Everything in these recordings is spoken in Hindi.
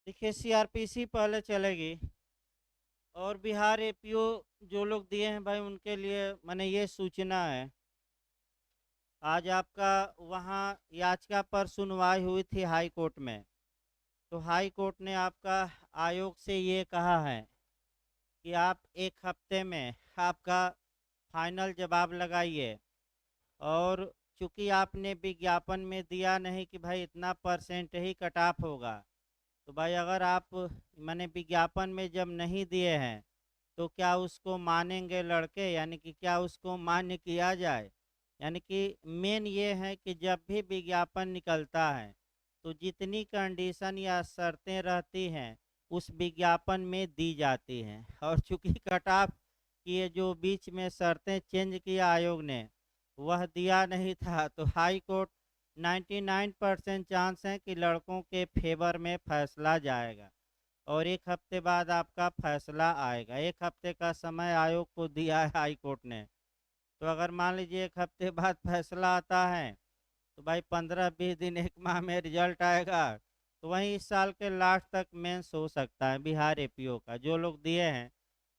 देखिए सीआरपीसी पहले चलेगी और बिहार एपीओ जो लोग दिए हैं भाई उनके लिए मैंने ये सूचना है। आज आपका वहाँ याचिका पर सुनवाई हुई थी हाई कोर्ट में। तो हाई कोर्ट ने आपका आयोग से ये कहा है कि आप एक हफ्ते में आपका फाइनल जवाब लगाइए। और चूंकि आपने विज्ञापन में दिया नहीं कि भाई इतना परसेंट ही कट ऑफ होगा, तो भाई अगर आप मैंने विज्ञापन में जब नहीं दिए हैं तो क्या उसको मानेंगे लड़के, यानी कि क्या उसको मान्य किया जाए। यानी कि मेन ये है कि जब भी विज्ञापन निकलता है तो जितनी कंडीशन या शर्तें रहती हैं उस विज्ञापन में दी जाती हैं। और चूंकि कट ऑफ की ये जो बीच में शर्तें चेंज किया आयोग ने वह दिया नहीं था, तो हाई कोर्ट 99% चांस है कि लड़कों के फेवर में फैसला जाएगा और एक हफ्ते बाद आपका फैसला आएगा। एक हफ्ते का समय आयोग को दिया है हाई कोर्ट ने। तो अगर मान लीजिए एक हफ्ते बाद फैसला आता है तो भाई 15-20 दिन एक माह में रिजल्ट आएगा। तो वहीं इस साल के लास्ट तक मेंस हो सकता है बिहार एपीओ का। जो लोग दिए हैं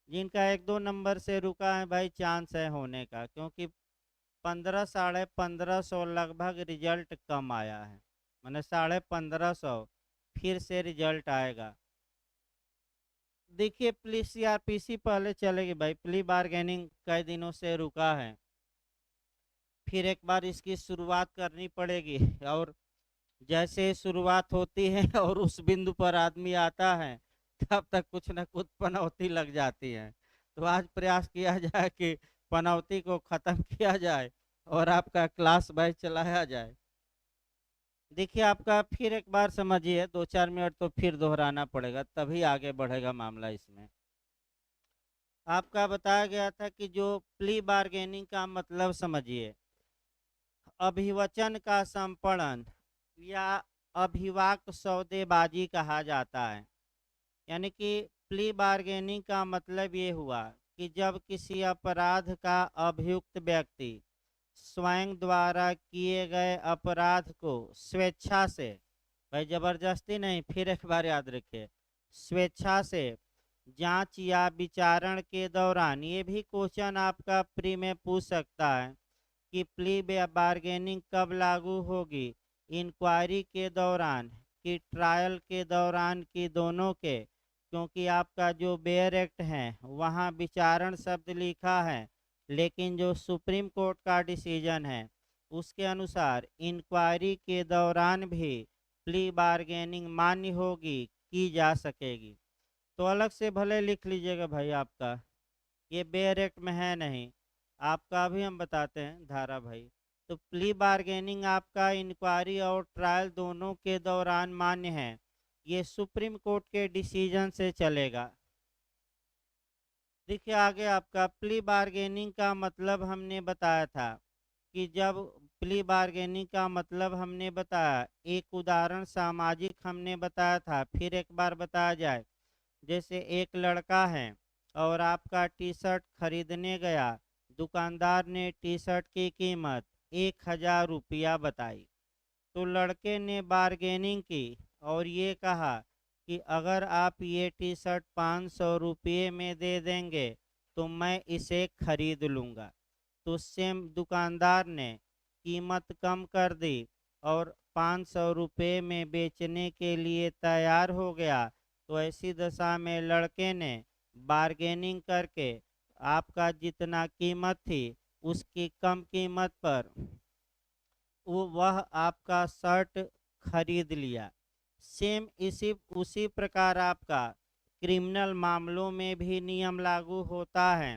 जिनका 1-2 नंबर से रुका है भाई चांस है होने का, क्योंकि 1500-1550 लगभग रिजल्ट कम आया है। मैंने 1550 फिर से रिजल्ट आएगा। देखिए प्ली सीआरपीसी पहले चलेगी भाई। प्ली बार्गेनिंग कई दिनों से रुका है, फिर एक बार इसकी शुरुआत करनी पड़ेगी। और जैसे शुरुआत होती है और उस बिंदु पर आदमी आता है तब तक कुछ न कुछ पनौती लग जाती है। तो आज प्रयास किया जाए कि पनौती को खत्म किया जाए और आपका क्लास भाई चलाया जाए। देखिए आपका फिर एक बार समझिए, 2-4 मिनट तो फिर दोहराना पड़ेगा तभी आगे बढ़ेगा मामला। इसमें आपका बताया गया था कि जो प्ली बार्गेनिंग का मतलब समझिए, अभिवचन का संपणन या अभिवाक सौदेबाजी कहा जाता है। यानी कि प्ली बार्गेनिंग का मतलब ये हुआ कि जब किसी अपराध का अभियुक्त व्यक्ति स्वयं द्वारा किए गए अपराध को स्वेच्छा से, भाई जबरदस्ती नहीं, फिर एक बार याद रखिए, स्वेच्छा से जांच या विचारण के दौरान, ये भी क्वेश्चन आपका प्री में पूछ सकता है कि प्ली बार्गेनिंग कब लागू होगी, इंक्वायरी के दौरान कि ट्रायल के दौरान की दोनों के। क्योंकि आपका जो बेयर एक्ट है वहाँ विचारण शब्द लिखा है, लेकिन जो सुप्रीम कोर्ट का डिसीजन है उसके अनुसार इंक्वायरी के दौरान भी प्ली बार्गेनिंग मान्य होगी, की जा सकेगी। तो अलग से भले लिख लीजिएगा भाई, आपका ये बेयर एक्ट में है नहीं, आपका भी हम बताते हैं धारा भाई। तो प्ली बार्गेनिंग आपका इंक्वायरी और ट्रायल दोनों के दौरान मान्य है, ये सुप्रीम कोर्ट के डिसीजन से चलेगा। देखिए आगे आपका प्ली बार्गेनिंग का मतलब हमने बताया था कि जब प्ली बार्गेनिंग का मतलब हमने बताया, एक उदाहरण सामाजिक हमने बताया था, फिर एक बार बताया जाए। जैसे एक लड़का है और आपका टी शर्ट खरीदने गया, दुकानदार ने टी शर्ट की कीमत 1000 रुपया बताई। तो लड़के ने बार्गेनिंग की और ये कहा कि अगर आप ये टी शर्ट 500 रुपये में दे देंगे तो मैं इसे खरीद लूँगा। तो सेम दुकानदार ने कीमत कम कर दी और 500 रुपये में बेचने के लिए तैयार हो गया। तो ऐसी दशा में लड़के ने बार्गेनिंग करके आपका जितना कीमत थी उसकी कम कीमत पर वो वह आपका शर्ट खरीद लिया। सेम इसी उसी प्रकार आपका क्रिमिनल मामलों में भी नियम लागू होता है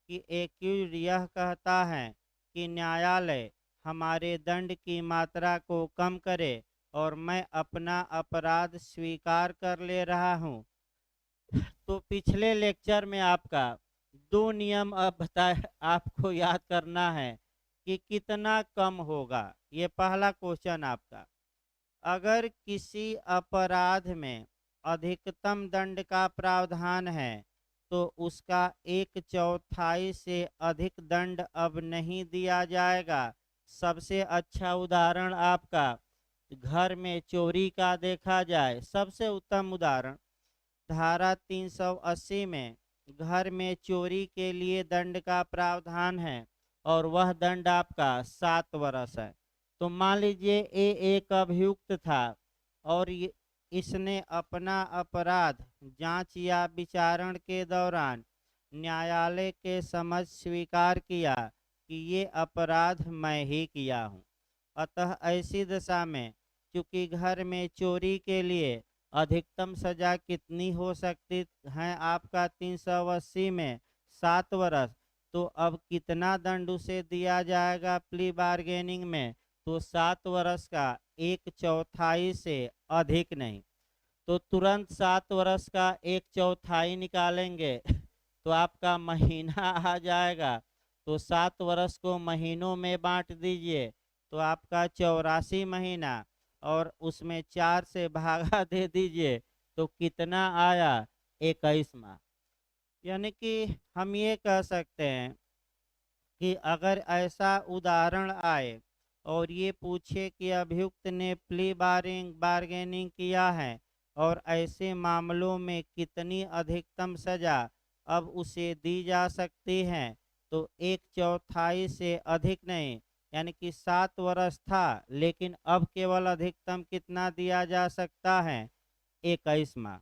कि एक्यूज यह कहता है कि न्यायालय हमारे दंड की मात्रा को कम करे और मैं अपना अपराध स्वीकार कर ले रहा हूँ। तो पिछले लेक्चर में आपका दो नियम अब बताए आपको याद करना है कि कितना कम होगा। ये पहला क्वेश्चन आपका, अगर किसी अपराध में अधिकतम दंड का प्रावधान है तो उसका 1/4 से अधिक दंड अब नहीं दिया जाएगा। सबसे अच्छा उदाहरण आपका घर में चोरी का देखा जाए, सबसे उत्तम उदाहरण धारा 380 में घर में चोरी के लिए दंड का प्रावधान है और वह दंड आपका 7 वर्ष है। तो मान लीजिए ये एक अभियुक्त था और इसने अपना अपराध जांच या विचारण के दौरान न्यायालय के समक्ष स्वीकार किया कि ये अपराध मैं ही किया हूँ। अतः ऐसी दशा में चूंकि घर में चोरी के लिए अधिकतम सजा कितनी हो सकती है आपका 380 में 7 वर्ष, तो अब कितना दंड उसे दिया जाएगा प्ली बार्गेनिंग में, तो 7 वर्ष का 1/4 से अधिक नहीं। तो तुरंत 7 वर्ष का 1/4 निकालेंगे तो आपका महीना आ जाएगा। तो 7 वर्ष को महीनों में बांट दीजिए तो आपका 84 महीना और उसमें 4 से भागा दे दीजिए तो कितना आया, 21 माह। यानी कि हम ये कह सकते हैं कि अगर ऐसा उदाहरण आए और ये पूछे कि अभियुक्त ने प्ली बार्गेनिंग किया है और ऐसे मामलों में कितनी अधिकतम सजा अब उसे दी जा सकती है, तो 1/4 से अधिक नहीं, यानी कि 7 वर्ष था लेकिन अब केवल अधिकतम कितना दिया जा सकता है, 21 माह।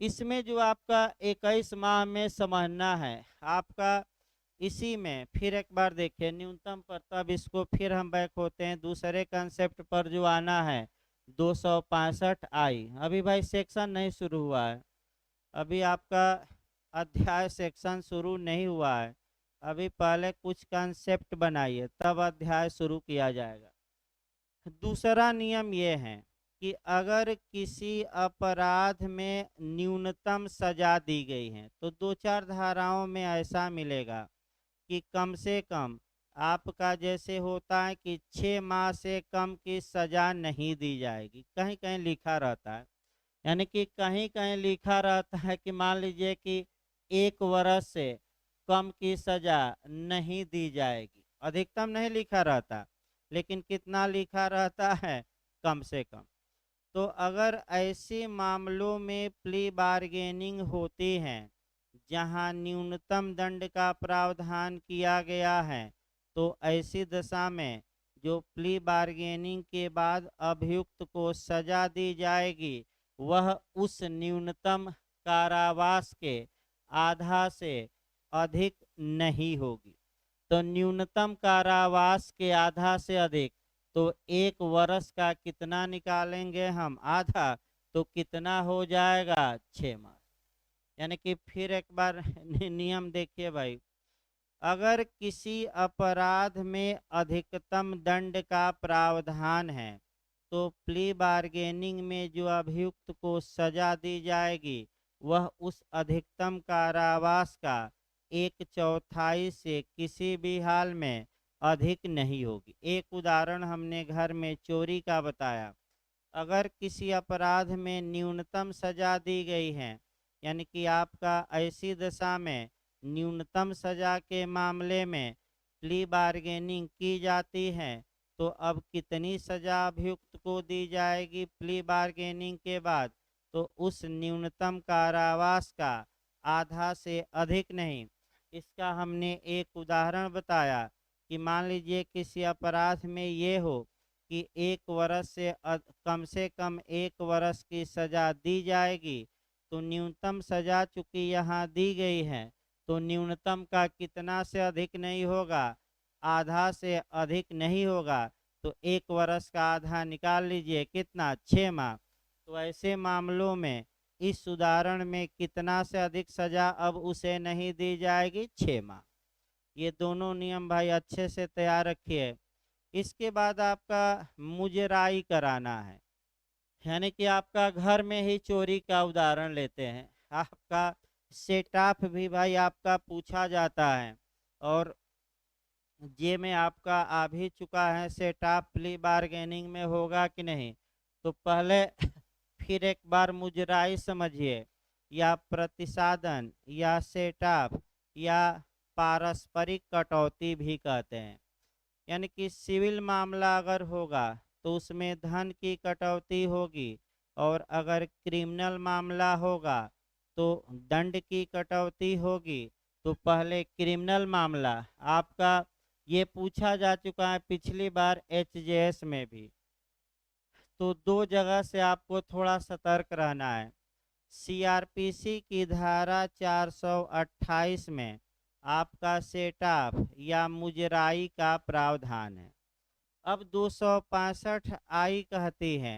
इसमें जो आपका 21 माह में समझना है आपका, इसी में फिर एक बार देखिए न्यूनतम पर, तब इसको फिर हम बैक होते हैं दूसरे कंसेप्ट पर जो आना है 265 अभी भाई सेक्शन नहीं शुरू हुआ है, अभी आपका अध्याय सेक्शन शुरू नहीं हुआ है, अभी पहले कुछ कंसेप्ट बनाइए तब अध्याय शुरू किया जाएगा। दूसरा नियम ये है कि अगर किसी अपराध में न्यूनतम सजा दी गई है तो 2-4 धाराओं में ऐसा मिलेगा कि कम से कम आपका जैसे होता है कि 6 माह से कम की सजा नहीं दी जाएगी, कहीं कहीं लिखा रहता है, यानी कि कहीं कहीं लिखा रहता है कि मान लीजिए कि 1 वर्ष से कम की सजा नहीं दी जाएगी, अधिकतम नहीं लिखा रहता लेकिन कितना लिखा रहता है, कम से कम। तो अगर ऐसे मामलों में प्ली बार्गेनिंग होती है जहां न्यूनतम दंड का प्रावधान किया गया है, तो ऐसी दशा में जो प्ली बार्गेनिंग के बाद अभियुक्त को सजा दी जाएगी वह उस न्यूनतम कारावास के आधा से अधिक नहीं होगी। तो न्यूनतम कारावास के आधा से अधिक, तो 1 वर्ष का कितना निकालेंगे हम, आधा, तो कितना हो जाएगा, 6 माह। यानी कि फिर एक बार नियम देखिए भाई, अगर किसी अपराध में अधिकतम दंड का प्रावधान है तो प्ली बार्गेनिंग में जो अभियुक्त को सजा दी जाएगी वह उस अधिकतम कारावास का 1/4 से किसी भी हाल में अधिक नहीं होगी। एक उदाहरण हमने घर में चोरी का बताया, अगर किसी अपराध में न्यूनतम सजा दी गई है, यानी कि आपका ऐसी दशा में न्यूनतम सजा के मामले में प्ली बार्गेनिंग की जाती है, तो अब कितनी सजा अभियुक्त को दी जाएगी प्ली बार्गेनिंग के बाद, तो उस न्यूनतम कारावास का आधा से अधिक नहीं। इसका हमने एक उदाहरण बताया कि मान लीजिए किसी अपराध में ये हो कि 1 वर्ष से कम 1 वर्ष की सजा दी जाएगी, तो न्यूनतम सजा चूंकि यहाँ दी गई है तो न्यूनतम का कितना से अधिक नहीं होगा, आधा से अधिक नहीं होगा, तो 1 वर्ष का आधा निकाल लीजिए कितना, 6 माह। तो ऐसे मामलों में इस उदाहरण में कितना से अधिक सजा अब उसे नहीं दी जाएगी, 6 माह। ये दोनों नियम भाई अच्छे से तैयार रखिए। इसके बाद आपका मुजराई कराना है, यानी कि आपका घर में ही चोरी का उदाहरण लेते हैं, आपका सेट ऑफ भी भाई आपका पूछा जाता है और ये में आपका आ भी चुका है, सेट ऑफ प्ली बार्गेनिंग में होगा कि नहीं। तो पहले फिर एक बार मुजराई समझिए, या प्रतिसादन या सेट ऑफ या पारस्परिक कटौती भी कहते हैं। यानी कि सिविल मामला अगर होगा तो उसमें धन की कटौती होगी, और अगर क्रिमिनल मामला होगा तो दंड की कटौती होगी। तो पहले क्रिमिनल मामला आपका ये पूछा जा चुका है पिछली बार एचजेएस में भी, तो दो जगह से आपको थोड़ा सतर्क रहना है। सीआरपीसी की धारा 428 में आपका सेटऑफ या मुजराई का प्रावधान है। अब 265 आई कहती है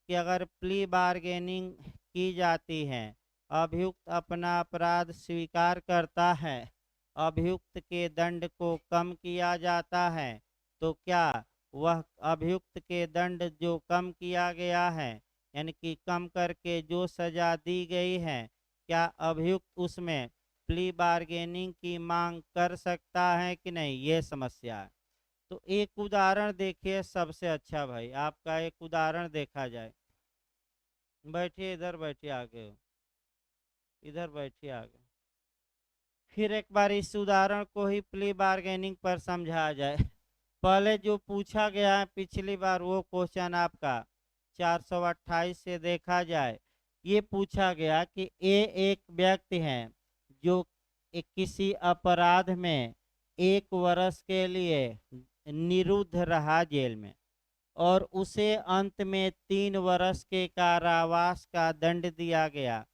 कि अगर प्ली बार्गेनिंग की जाती है, अभियुक्त अपना अपराध स्वीकार करता है, अभियुक्त के दंड को कम किया जाता है, तो क्या वह अभियुक्त के दंड जो कम किया गया है, यानी कि कम करके जो सजा दी गई है, क्या अभियुक्त उसमें प्ली बार्गेनिंग की मांग कर सकता है कि नहीं, ये समस्या है। तो एक उदाहरण देखिए सबसे अच्छा भाई, आपका एक उदाहरण देखा जाए। बैठिए, इधर बैठिए, आगे इधर बैठिए आगे। फिर एक बार इस उदाहरण को ही प्ली बार्गेनिंग पर समझा जाए। पहले जो पूछा गया है पिछली बार वो क्वेश्चन आपका 428 से देखा जाए। ये पूछा गया कि ए एक व्यक्ति है जो किसी अपराध में 1 वर्ष के लिए निरुद्ध रहा जेल में, और उसे अंत में 3 वर्ष के कारावास का दंड दिया गया।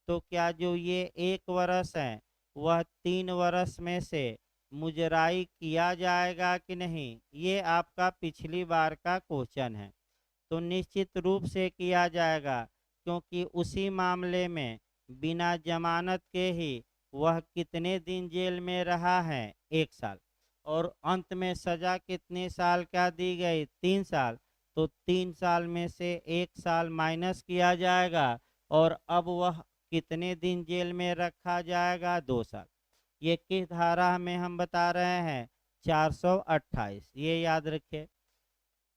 तो क्या जो ये 1 वर्ष है वह 3 वर्ष में से मुजराई किया जाएगा कि नहीं, ये आपका पिछली बार का क्वेश्चन है। तो निश्चित रूप से किया जाएगा, क्योंकि उसी मामले में बिना जमानत के ही वह कितने दिन जेल में रहा है, 1 साल, और अंत में सजा कितने साल का दी गई, 3 साल। तो 3 साल में से 1 साल माइनस किया जाएगा, और अब वह कितने दिन जेल में रखा जाएगा, 2 साल। ये किस धारा में हम बता रहे हैं, 428, ये याद रखिए।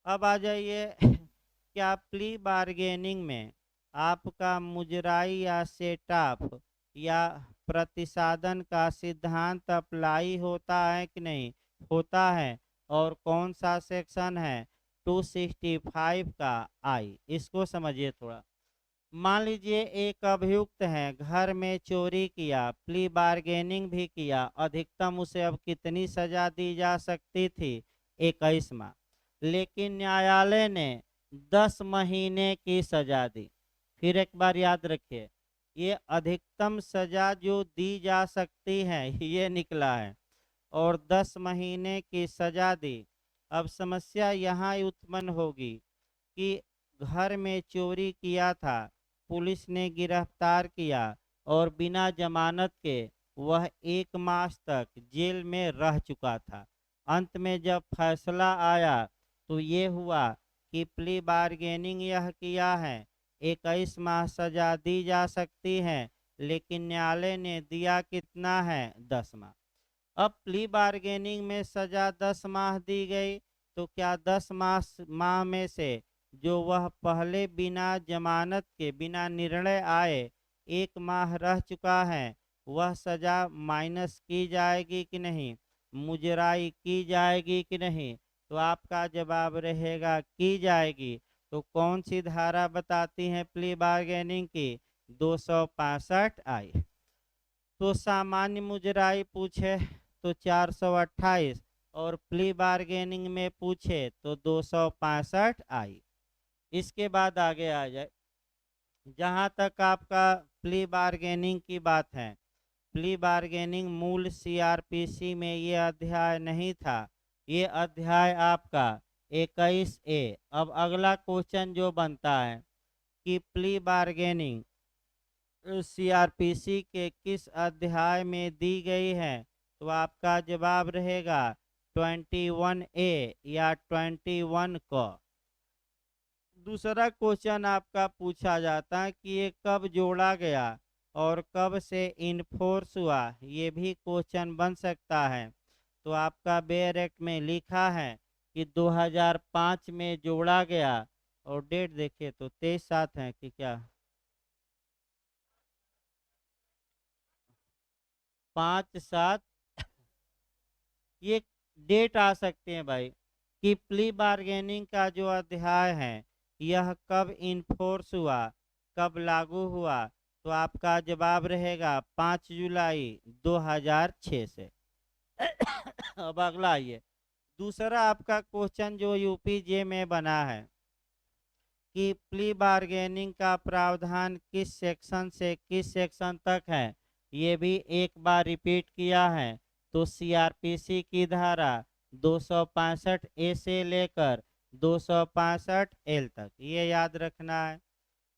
अब आ जाइए, क्या प्ली बार्गेनिंग में आपका मुजराई या सेटऑफ या प्रतिसादन का सिद्धांत अप्लाई होता है कि नहीं, होता है, और कौन सा सेक्शन है, 265 का आई। इसको समझिए थोड़ा। मान लीजिए एक अभियुक्त है, घर में चोरी किया, प्ली बार्गेनिंग भी किया, अधिकतम उसे अब कितनी सजा दी जा सकती थी, 21 माह, लेकिन न्यायालय ने 10 महीने की सजा दी। फिर एक बार याद रखिए, ये अधिकतम सजा जो दी जा सकती है ये निकला है, और 10 महीने की सजा दी। अब समस्या यहाँ उत्पन्न होगी कि घर में चोरी किया था, पुलिस ने गिरफ्तार किया, और बिना जमानत के वह 1 मास तक जेल में रह चुका था। अंत में जब फैसला आया तो ये हुआ कि प्ली बार्गेनिंग यह किया है, 21 माह सजा दी जा सकती है, लेकिन न्यायालय ने दिया कितना है, 10 माह। अब प्ली बार्गेनिंग में सजा 10 माह दी गई, तो क्या 10 माह में से जो वह पहले बिना जमानत के, बिना निर्णय आए 1 माह रह चुका है, वह सजा माइनस की जाएगी कि नहीं, मुजराई की जाएगी कि नहीं। तो आपका जवाब रहेगा की जाएगी। तो कौन सी धारा बताती है प्ली बार्गेनिंग की, 265 आई। तो सामान्य मुजराई पूछे तो 428, और प्ली बार्गेनिंग में पूछे तो 265 आई। इसके बाद आगे आ जाए, जहाँ तक आपका प्ली बार्गेनिंग की बात है, प्ली बार्गेनिंग मूल सीआरपीसी में ये अध्याय नहीं था, ये अध्याय आपका 21A। अब अगला क्वेश्चन जो बनता है कि प्ली बार्गेनिंग सीआरपीसी के किस अध्याय में दी गई है, तो आपका जवाब रहेगा 21A या 21 को। दूसरा क्वेश्चन आपका पूछा जाता है कि ये कब जोड़ा गया और कब से इन्फोर्स हुआ, ये भी क्वेश्चन बन सकता है। तो आपका बेयर एक्ट में लिखा है कि 2005 में जोड़ा गया, और डेट देखिए तो 23/7 है कि क्या, 5/7, ये डेट आ सकते हैं भाई। कि प्ली बार्गेनिंग का जो अध्याय है यह कब इन्फोर्स हुआ, कब लागू हुआ, तो आपका जवाब रहेगा 5 जुलाई 2006 से। अब अगला आइए, दूसरा आपका क्वेश्चन जो यूपीजे में बना है कि प्ली बार्गेनिंग का प्रावधान किस सेक्शन से किस सेक्शन तक है, ये भी एक बार रिपीट किया है। तो सीआरपीसी की धारा 265 ए से लेकर 265 एल तक, ये याद रखना है।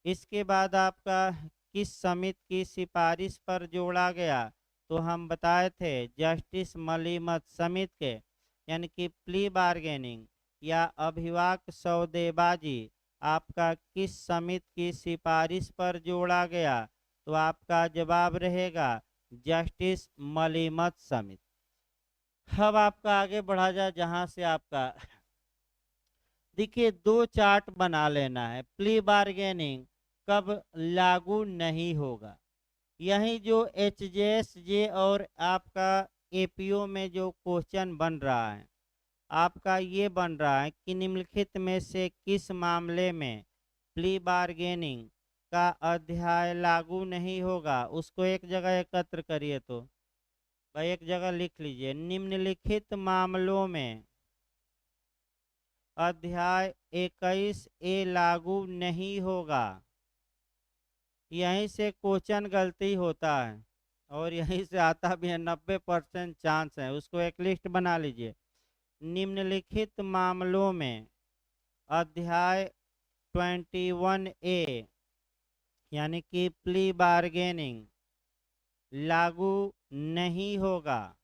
इसके बाद आपका किस समिति की सिफारिश पर जोड़ा गया, तो हम बताए थे जस्टिस मलीमत समिति के, यानी कि प्ली बार्गेनिंग या अभिवाक सौदेबाजी आपका किस समिति की सिफारिश पर जोड़ा गया, तो आपका जवाब रहेगा जस्टिस मलीमत समिति। अब आपका आगे बढ़ा जाए, जहां से आपका देखिए 2 चार्ट बना लेना है। प्ली बार्गेनिंग कब लागू नहीं होगा, यही जो एचजेएसजे और आपका एपीओ में जो क्वेश्चन बन रहा है, आपका ये बन रहा है कि निम्नलिखित में से किस मामले में प्ली बार्गेनिंग का अध्याय लागू नहीं होगा, उसको एक जगह एकत्र करिए। तो भाई एक जगह लिख लीजिए, निम्नलिखित मामलों में अध्याय 21 ए लागू नहीं होगा। यहीं से क्वेश्चन गलती होता है और यहीं से आता भी है, 90% चांस है। उसको एक लिस्ट बना लीजिए, निम्नलिखित मामलों में अध्याय 21 ए यानी कि प्ली बार्गेनिंग लागू नहीं होगा।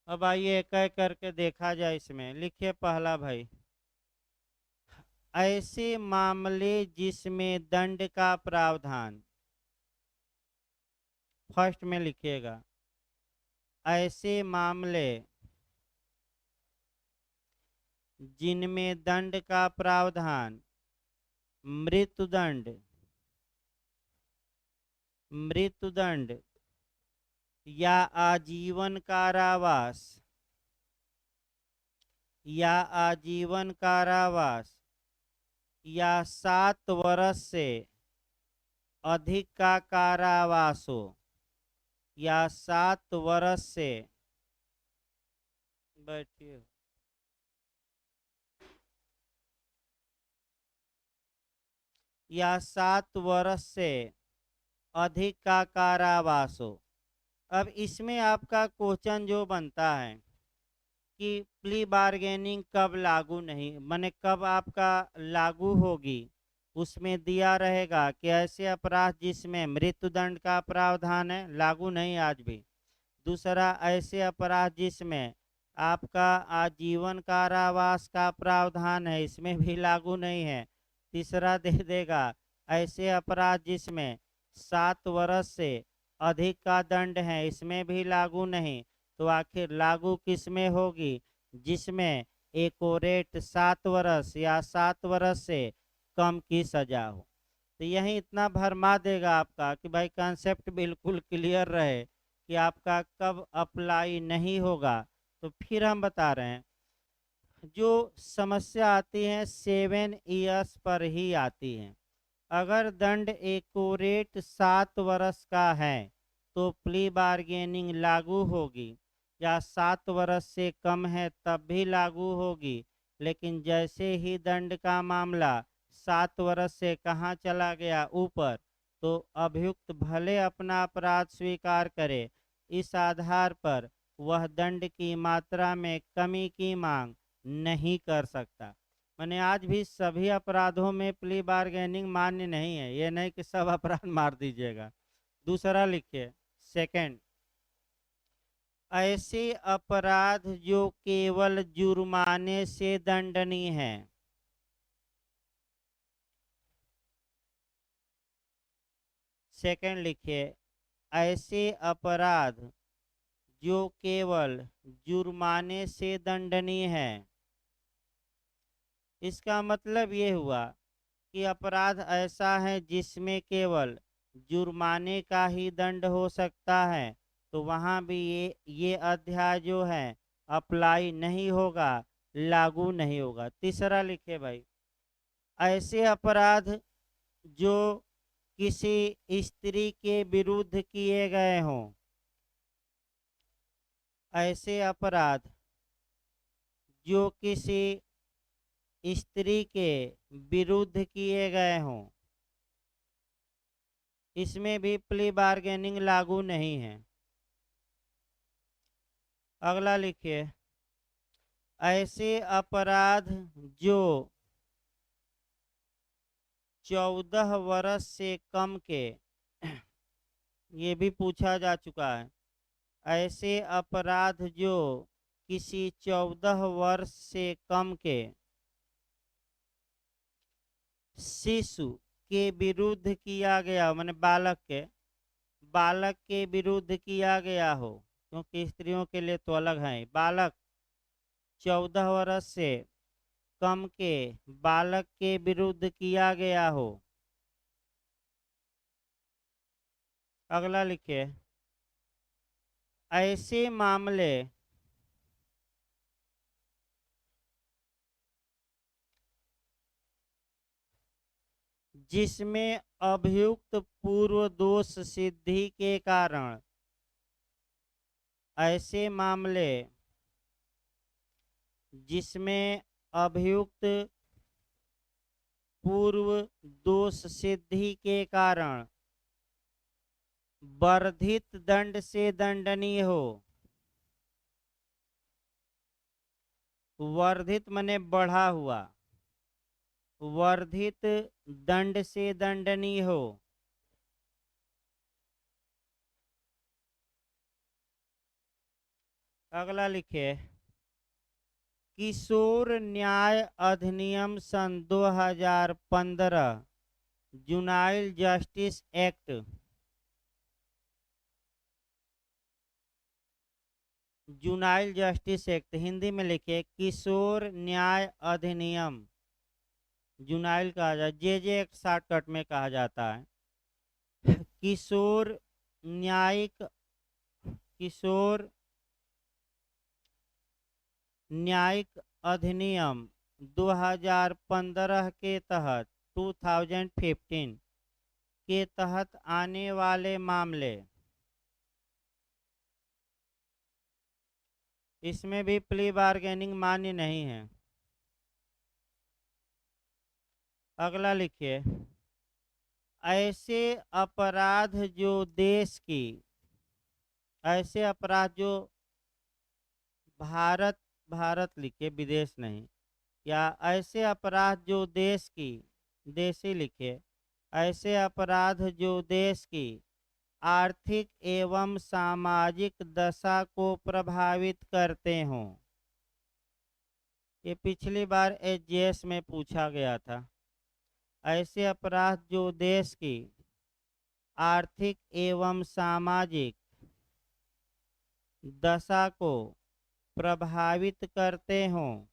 अब आइए एक एक करके देखा जाए। इसमें लिखिए पहला भाई, ऐसे मामले जिसमें दंड का प्रावधान, फर्स्ट में लिखिएगा, ऐसे मामले जिनमें दंड का प्रावधान मृत्युदंड या आजीवन कारावास या 7 वर्ष से अधिक का कारावास हो, या 7 वर्ष से, बैठिए, या 7 वर्ष से अधिक का कारावास हो। अब इसमें आपका क्वेश्चन जो बनता है कि प्ली बार्गेनिंग कब लागू नहीं, माने कब आपका लागू होगी, उसमें दिया रहेगा कि ऐसे अपराध जिसमें मृत्युदंड का प्रावधान है, लागू नहीं आज भी। दूसरा, ऐसे अपराध जिसमें आपका आजीवन कारावास का प्रावधान है, इसमें भी लागू नहीं है। तीसरा दे देगा ऐसे अपराध जिसमें 7 वर्ष से अधिक का दंड है, इसमें भी लागू नहीं। तो आखिर लागू किस में होगी, जिसमें एकोरेट 7 वर्ष या 7 वर्ष से कम की सजा हो। तो यही इतना भरमा देगा आपका कि भाई कॉन्सेप्ट बिल्कुल क्लियर रहे कि आपका कब अप्लाई नहीं होगा। तो फिर हम बता रहे हैं, जो समस्या आती है 7 ईयर्स पर ही आती है। अगर दंड एकोरेट 7 वर्ष का है तो प्ली बार्गेनिंग लागू होगी, या 7 वर्ष से कम है तब भी लागू होगी। लेकिन जैसे ही दंड का मामला 7 वर्ष से कहाँ चला गया, ऊपर, तो अभियुक्त भले अपना अपराध स्वीकार करे, इस आधार पर वह दंड की मात्रा में कमी की मांग नहीं कर सकता। मैंने आज भी सभी अपराधों में प्ली बार्गेनिंग मान्य नहीं है, ये नहीं कि सब अपराध मार दीजिएगा। दूसरा लिखिए, सेकंड, ऐसे अपराध जो केवल जुर्माने से दंडनीय है। सेकंड लिखिए, ऐसे अपराध जो केवल जुर्माने से दंडनीय है। इसका मतलब ये हुआ कि अपराध ऐसा है जिसमें केवल जुर्माने का ही दंड हो सकता है, तो वहाँ भी ये अध्याय जो है अप्लाई नहीं होगा, लागू नहीं होगा। तीसरा लिखे भाई, ऐसे अपराध जो किसी स्त्री के विरुद्ध किए गए हों, ऐसे अपराध जो किसी स्त्री के विरुद्ध किए गए हों, इसमें भी प्ली बार्गेनिंग लागू नहीं है। अगला लिखिए, ऐसे अपराध जो 14 वर्ष से कम के, ये भी पूछा जा चुका है, ऐसे अपराध जो किसी 14 वर्ष से कम के शिशु के विरुद्ध किया गया, माने बालक के विरुद्ध किया गया हो, क्योंकि स्त्रियों के लिए तो अलग है। बालक 14 वर्ष से कम के बालक के विरुद्ध किया गया हो। अगला लिखिए, ऐसे मामले जिसमें अभियुक्त पूर्व दोष सिद्धि के कारण, ऐसे मामले जिसमें अभियुक्त पूर्व दोष सिद्धि के कारण वर्धित दंड से दंडनीय हो। वर्धित माने बढ़ा हुआ, वर्धित दंड से दंडनीय हो। अगला लिखिए, किशोर न्याय अधिनियम सन 2015 juvenile justice act, juvenile justice act Hindi में लिखिए किशोर न्याय अधिनियम, जुनाइल कहा जाए, जे एक्ट शॉर्टकट में कहा जाता है। किशोर न्यायिक अधिनियम 2015 के तहत 2015 के तहत आने वाले मामले, इसमें भी प्ली बार्गेनिंग मान्य नहीं है। अगला लिखिए, ऐसे अपराध जो देश की, ऐसे अपराध जो भारत लिखिए, विदेश नहीं, या ऐसे अपराध जो देश की, देशी लिखिए, ऐसे अपराध जो देश की आर्थिक एवं सामाजिक दशा को प्रभावित करते हों। ये पिछली बार एजीएस में पूछा गया था। ऐसे अपराध जो देश की आर्थिक एवं सामाजिक दशा को प्रभावित करते हों।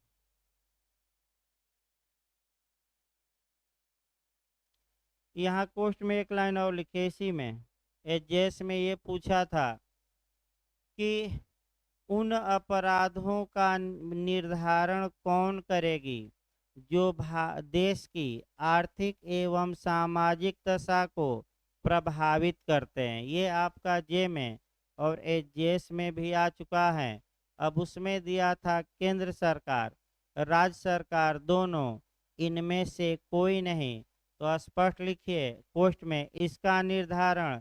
यहाँ कोष्ट में एक लाइन और लिखे, इसी में एजेस में ये पूछा था कि उन अपराधों का निर्धारण कौन करेगी जो देश की आर्थिक एवं सामाजिक दशा को प्रभावित करते हैं। ये आपका जे में और एजेस में भी आ चुका है। अब उसमें दिया था केंद्र सरकार, राज्य सरकार, दोनों, इनमें से कोई नहीं। तो स्पष्ट लिखिए पोस्ट में, इसका निर्धारण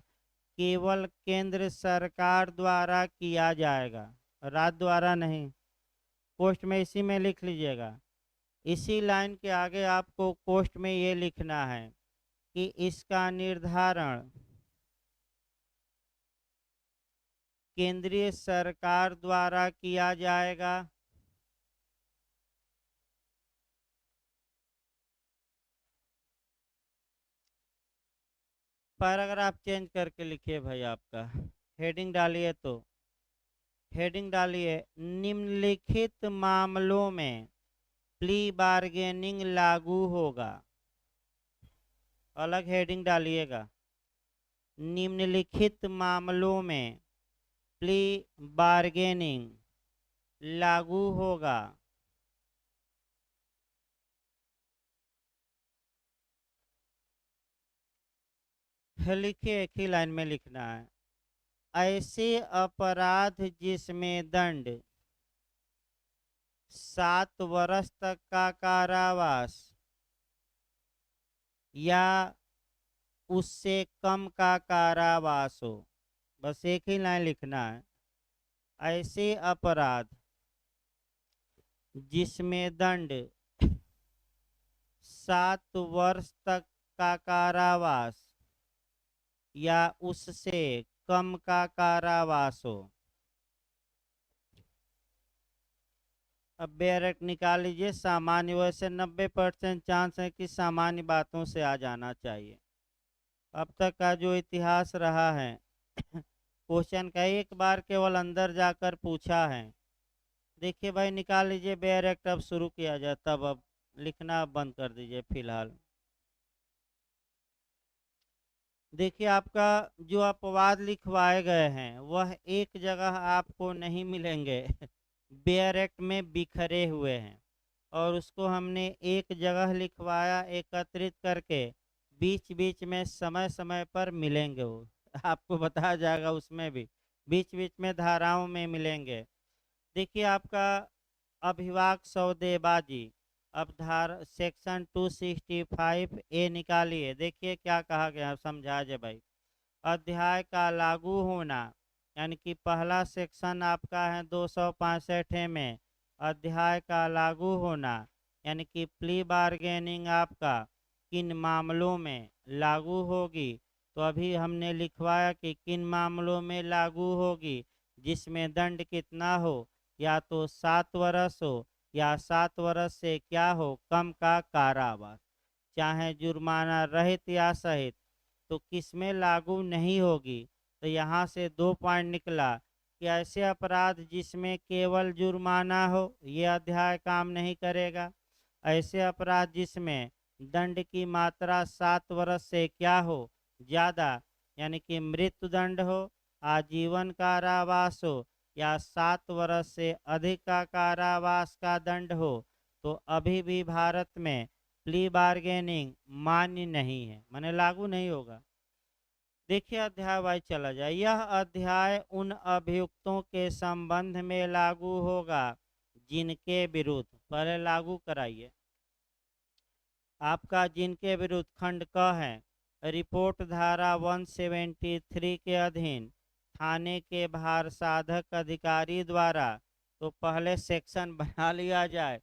केवल केंद्र सरकार द्वारा किया जाएगा, राज्य द्वारा नहीं। पोस्ट में इसी में लिख लीजिएगा। इसी लाइन के आगे आपको पोस्ट में ये लिखना है कि इसका निर्धारण केंद्रीय सरकार द्वारा किया जाएगा। पैराग्राफ चेंज करके लिखिए भाई, आपका हेडिंग डालिए, तो हेडिंग डालिए निम्नलिखित मामलों में प्ली बार्गेनिंग लागू होगा। अलग हेडिंग डालिएगा, निम्नलिखित मामलों में प्ली बार्गेनिंग लागू होगा। लिखिए, एक ही लाइन में लिखना है। ऐसे अपराध जिसमें दंड 7 वर्ष तक का कारावास या उससे कम का कारावास हो। बस एक ही लाइन लिखना है। ऐसे अपराध जिसमें दंड 7 वर्ष तक का कारावास या उससे कम का कारावास हो। अब बेरेक्ट निकाल लीजिए। सामान्य, वैसे 90% चांस है कि सामान्य बातों से आ जाना चाहिए। अब तक का जो इतिहास रहा है क्वेश्चन का एक बार केवल अंदर जाकर पूछा है। देखिए भाई, निकाल लीजिए बेरेक्ट। अब शुरू किया जाए, तब अब लिखना बंद कर दीजिए फिलहाल। देखिए, आपका जो अपवाद लिखवाए गए हैं वह एक जगह आपको नहीं मिलेंगे बेयर एक्ट में बिखरे हुए हैं, और उसको हमने एक जगह लिखवाया एकत्रित करके। बीच बीच में समय समय पर मिलेंगे वो आपको बताया जाएगा। उसमें भी बीच बीच में धाराओं में मिलेंगे। देखिए, आपका अभिवाक सौदेबाजी। अब सेक्शन 265 ए निकालिए। देखिए क्या कहा गया, समझा जाए भाई। अध्याय का लागू होना, यानी कि पहला सेक्शन आपका है 265 में। अध्याय का लागू होना यानी कि प्ली बार्गेनिंग आपका किन मामलों में लागू होगी। तो अभी हमने लिखवाया कि किन मामलों में लागू होगी, जिसमें दंड कितना हो, या तो 7 वर्ष हो या 7 वर्ष से क्या हो कम का कारावास, चाहे जुर्माना रहित या सहित। तो किस में लागू नहीं होगी। तो यहाँ से 2 पॉइंट निकला कि ऐसे अपराध जिसमें केवल जुर्माना हो, ये अध्याय काम नहीं करेगा। ऐसे अपराध जिसमें दंड की मात्रा 7 वर्ष से क्या हो ज़्यादा, यानी कि मृत्यु दंड हो, आजीवन कारावास हो या 7 वर्ष से अधिक का कारावास का दंड हो, तो अभी भी भारत में प्ली बार्गेनिंग मान्य नहीं है, माने लागू नहीं होगा। देखिए, अध्याय वाइज चला जाए। यह अध्याय उन अभियुक्तों के संबंध में लागू होगा जिनके विरुद्ध, पहले लागू कराइए आपका, जिनके विरुद्ध खंड क है रिपोर्ट धारा 173 के अधीन थाने के भार साधक अधिकारी द्वारा। तो पहले सेक्शन बना लिया जाए,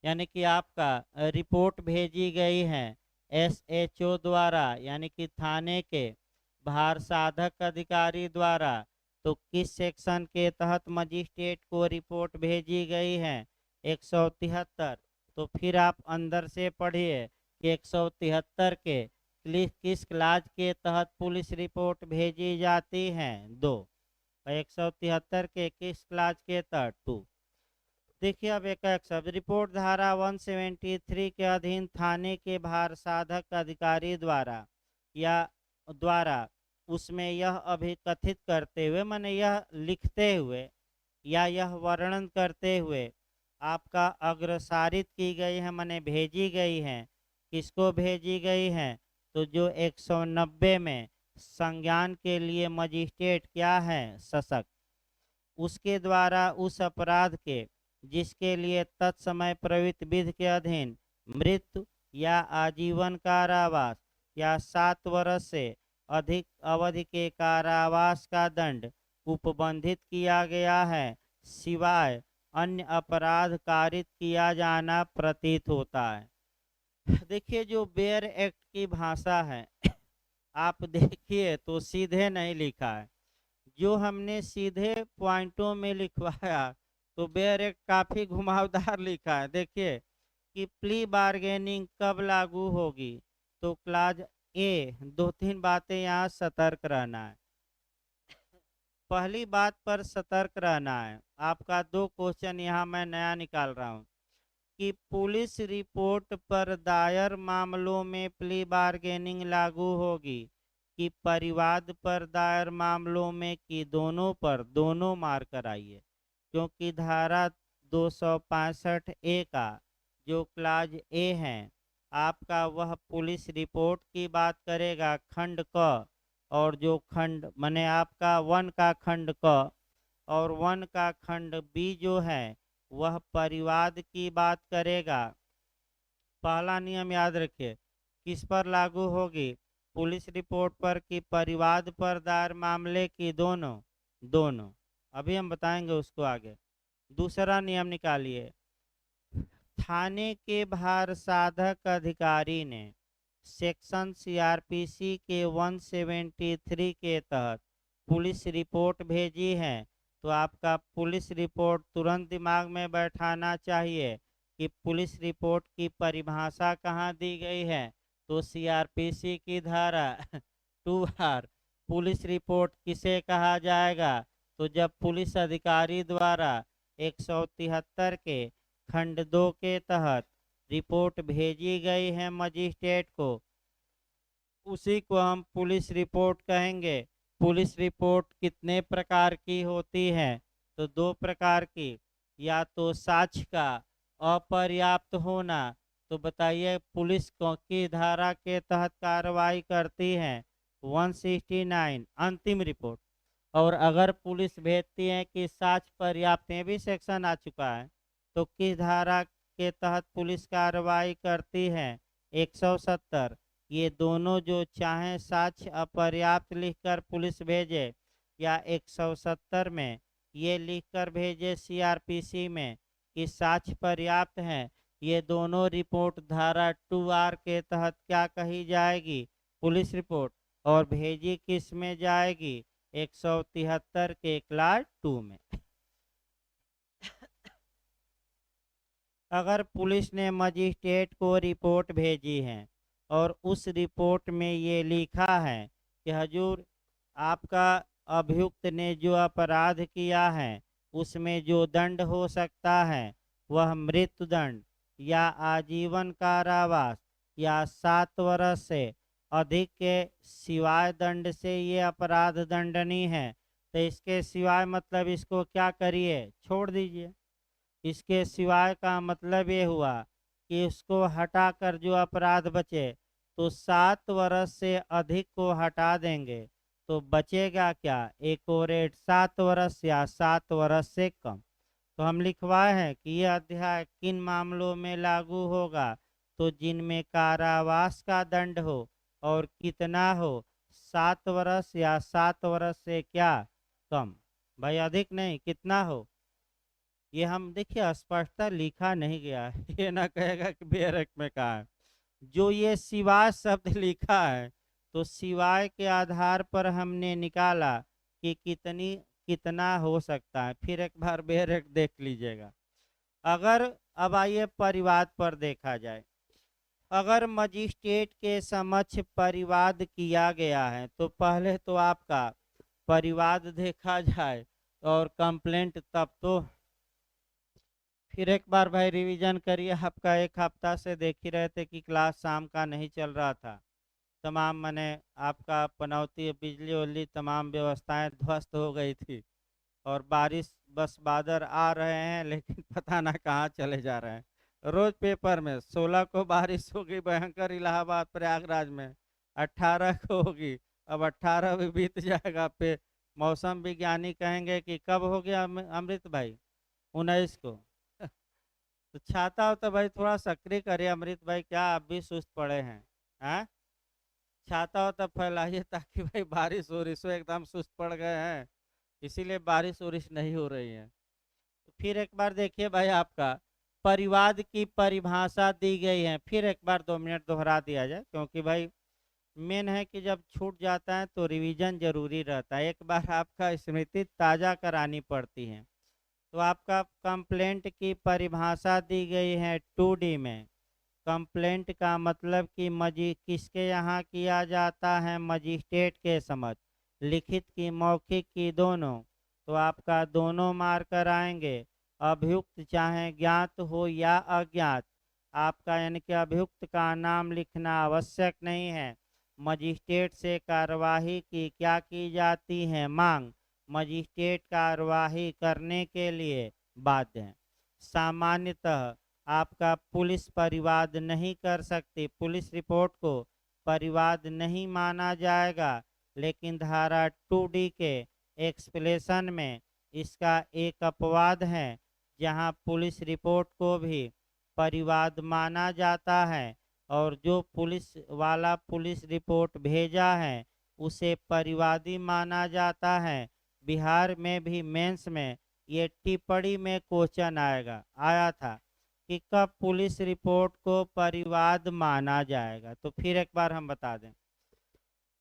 यानी कि आपका रिपोर्ट भेजी गई है SHO द्वारा, यानी कि थाने के भार साधक अधिकारी द्वारा। तो किस सेक्शन के तहत मजिस्ट्रेट को रिपोर्ट भेजी गई है, 173। तो फिर आप अंदर से पढ़िए कि 173 के किस क्लास के तहत पुलिस रिपोर्ट भेजी जाती है, 2। 173 के किस क्लास के तहत, 2। देखिए, अब एक शब्द रिपोर्ट धारा 173 के अधीन थाने के भार साधक अधिकारी द्वारा या द्वारा उसमें यह अभिकथित करते हुए, माने यह लिखते हुए या यह वर्णन करते हुए आपका अग्रसारित की गई है, माने भेजी गई है। किसको भेजी गई है, तो जो 190 में संज्ञान के लिए मजिस्ट्रेट क्या है, सशक्त, उसके द्वारा उस अपराध के जिसके लिए तत्समय प्रवृत्त विधि के अधीन मृत्यु या आजीवन कारावास या 7 वर्ष से अधिक अवधि के कारावास का दंड उपबंधित किया गया है, सिवाय अन्य अपराध कारित किया जाना प्रतीत होता है। देखिए, जो बेयर एक्ट की भाषा है आप देखिए तो सीधे नहीं लिखा है। जो हमने सीधे पॉइंटों में लिखवाया तो बेयर एक्ट काफ़ी घुमावदार लिखा है। देखिए कि प्ली बार्गेनिंग कब लागू होगी, तो क्लाज ए, 2-3 बातें यहाँ सतर्क रहना है। पहली बात पर सतर्क रहना है। आपका 2 क्वेश्चन यहाँ मैं नया निकाल रहा हूँ कि पुलिस रिपोर्ट पर दायर मामलों में प्ली बार्गेनिंग लागू होगी कि परिवाद पर दायर मामलों में, कि दोनों पर, दोनों मार कर आइए। क्योंकि धारा 265A का जो क्लाज ए है आपका, वह पुलिस रिपोर्ट की बात करेगा खंड क, और जो खंड माने आपका 1 का खंड क और 1 का खंड बी जो है वह परिवाद की बात करेगा। पहला नियम याद रखिए, किस पर लागू होगी? पुलिस रिपोर्ट पर कि परिवाद पर दायर मामले की? दोनों दोनों। अभी हम बताएंगे उसको आगे। दूसरा नियम निकालिए, थाने के भार साधक अधिकारी ने सेक्शन सीआरपीसी के 173 के तहत पुलिस रिपोर्ट भेजी है, तो आपका पुलिस रिपोर्ट तुरंत दिमाग में बैठाना चाहिए कि पुलिस रिपोर्ट की परिभाषा कहाँ दी गई है, तो सीआरपीसी की धारा 2R। पुलिस रिपोर्ट किसे कहा जाएगा? तो जब पुलिस अधिकारी द्वारा 173 के खंड 2 के तहत रिपोर्ट भेजी गई है मजिस्ट्रेट को, उसी को हम पुलिस रिपोर्ट कहेंगे। पुलिस रिपोर्ट कितने प्रकार की होती है? तो 2 प्रकार की, या तो साक्ष्य का अपर्याप्त होना, तो बताइए पुलिस की धारा के तहत कार्रवाई करती है 169 अंतिम रिपोर्ट। और अगर पुलिस भेजती है कि साक्ष्य पर्याप्त, ये भी सेक्शन आ चुका है, तो किस धारा के तहत पुलिस कार्रवाई करती है? 170। ये दोनों जो चाहे साक्ष्य अपर्याप्त लिखकर पुलिस भेजे या 170 में ये लिखकर भेजे सीआरपीसी में कि साक्ष्य पर्याप्त है, ये दोनों रिपोर्ट धारा 2R के तहत क्या कही जाएगी? Police report. और भेजी किस में जाएगी? 173 के क्लास 2 में। अगर पुलिस ने मजिस्ट्रेट को रिपोर्ट भेजी है और उस रिपोर्ट में ये लिखा है कि हजूर आपका अभियुक्त ने जो अपराध किया है उसमें जो दंड हो सकता है वह मृत्युदंड या आजीवन कारावास या 7 वर्ष से अधिक के सिवाय दंड से ये अपराध दंडनीय है, तो इसके सिवाय मतलब इसको क्या करिए? छोड़ दीजिए। इसके सिवाय का मतलब ये हुआ कि उसको हटाकर जो अपराध बचे, तो 7 वर्ष से अधिक को हटा देंगे, तो बचेगा क्या? एक और 7 वर्ष या 7 वर्ष से कम। तो हम लिखवाए हैं कि यह अध्याय किन मामलों में लागू होगा? तो जिनमें कारावास का दंड हो और कितना हो? 7 वर्ष या 7 वर्ष से क्या कम। भाई अधिक नहीं, कितना हो? ये हम देखिए स्पष्टता लिखा नहीं गया है ये ना कहेगा कि बेरक में कहा है। जो ये सिवाय शब्द लिखा है, तो सिवाय के आधार पर हमने निकाला कि कितना हो सकता है। फिर एक बार बेरक देख लीजिएगा। अगर अब आइए परिवाद पर देखा जाए। अगर मजिस्ट्रेट के समक्ष परिवाद किया गया है, तो पहले तो आपका परिवाद देखा जाए और कंप्लेंट, तब तो फिर एक बार भाई रिवीजन करिए। आपका एक हफ्ता से देख ही रहे थे कि क्लास शाम का नहीं चल रहा था। तमाम मैंने आपका पनौती, बिजली उजली तमाम व्यवस्थाएं ध्वस्त हो गई थी, और बारिश बस बादल आ रहे हैं लेकिन पता ना कहाँ चले जा रहे हैं। रोज पेपर में 16 को बारिश होगी भयंकर इलाहाबाद प्रयागराज में, 18 को होगी, अब 18 भी बीत जाएगा पे मौसम विज्ञानी कहेंगे कि कब हो गया अमृत भाई? 19 को। तो छाता हो तो भाई थोड़ा सक्रिय करिए अमृत भाई, क्या आप भी सुस्त पड़े हैं? हाँ, छाता हो तो फैलाइए ताकि भाई बारिश हो रही, सो एकदम सुस्त पड़ गए हैं, इसीलिए बारिश वारिश नहीं हो रही है। तो फिर एक बार देखिए भाई, आपका परिवाद की परिभाषा दी गई है। फिर एक बार 2 मिनट दोहरा दिया जाए, क्योंकि भाई मेन है कि जब छूट जाता है तो रिवीजन जरूरी रहता है, एक बार आपका स्मृति ताज़ा करानी पड़ती है। तो आपका कंप्लेंट की परिभाषा दी गई है 2D में। कंप्लेंट का मतलब कि किसके यहाँ किया जाता है? मजिस्ट्रेट के समक्ष। लिखित की मौखिक की दोनों, तो आपका दोनों मार्कर आएंगे। अभियुक्त चाहे ज्ञात हो या अज्ञात, आपका यानी कि अभियुक्त का नाम लिखना आवश्यक नहीं है। मजिस्ट्रेट से कार्यवाही की क्या की जाती है? मांग। मजिस्ट्रेट कार्यवाही करने के लिए बाध्य है। सामान्यतः आपका पुलिस परिवाद नहीं कर सकती, पुलिस रिपोर्ट को परिवाद नहीं माना जाएगा। लेकिन धारा 2D के एक्सप्लेशन में इसका एक अपवाद है, जहां पुलिस रिपोर्ट को भी परिवाद माना जाता है और जो पुलिस वाला पुलिस रिपोर्ट भेजा है उसे परिवादी माना जाता है। बिहार में भी मेंस में ये टिप्पणी में क्वेश्चन आया था कि कब पुलिस रिपोर्ट को परिवाद माना जाएगा। तो फिर एक बार हम बता दें,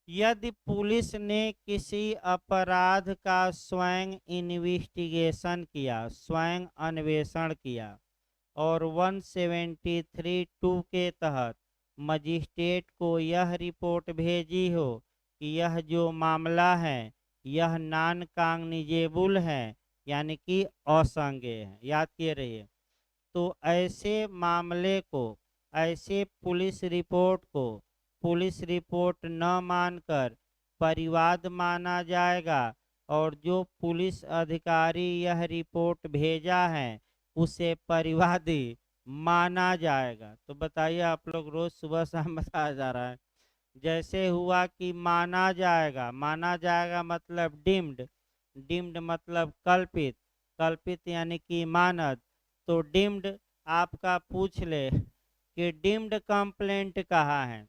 यदि पुलिस ने किसी अपराध का स्वयं इन्वेस्टिगेशन किया, स्वयं अन्वेषण किया और 173(2) के तहत मजिस्ट्रेट को यह रिपोर्ट भेजी हो कि यह जो मामला है यह नॉन कॉग्निजेबल है, यानी कि असंज्ञेय है, याद किए रहिए। तो ऐसे मामले को, ऐसे पुलिस रिपोर्ट को पुलिस रिपोर्ट न मानकर परिवाद माना जाएगा और जो पुलिस अधिकारी यह रिपोर्ट भेजा है उसे परिवादी माना जाएगा। तो बताइए, आप लोग रोज सुबह शाम बताया जा रहा है, जैसे हुआ कि माना जाएगा, माना जाएगा मतलब डीम्ड, डीम्ड मतलब कल्पित, कल्पित यानी कि मानद। तो डीम्ड आपका पूछ ले कि डीम्ड कंप्लेंट कहाँ है।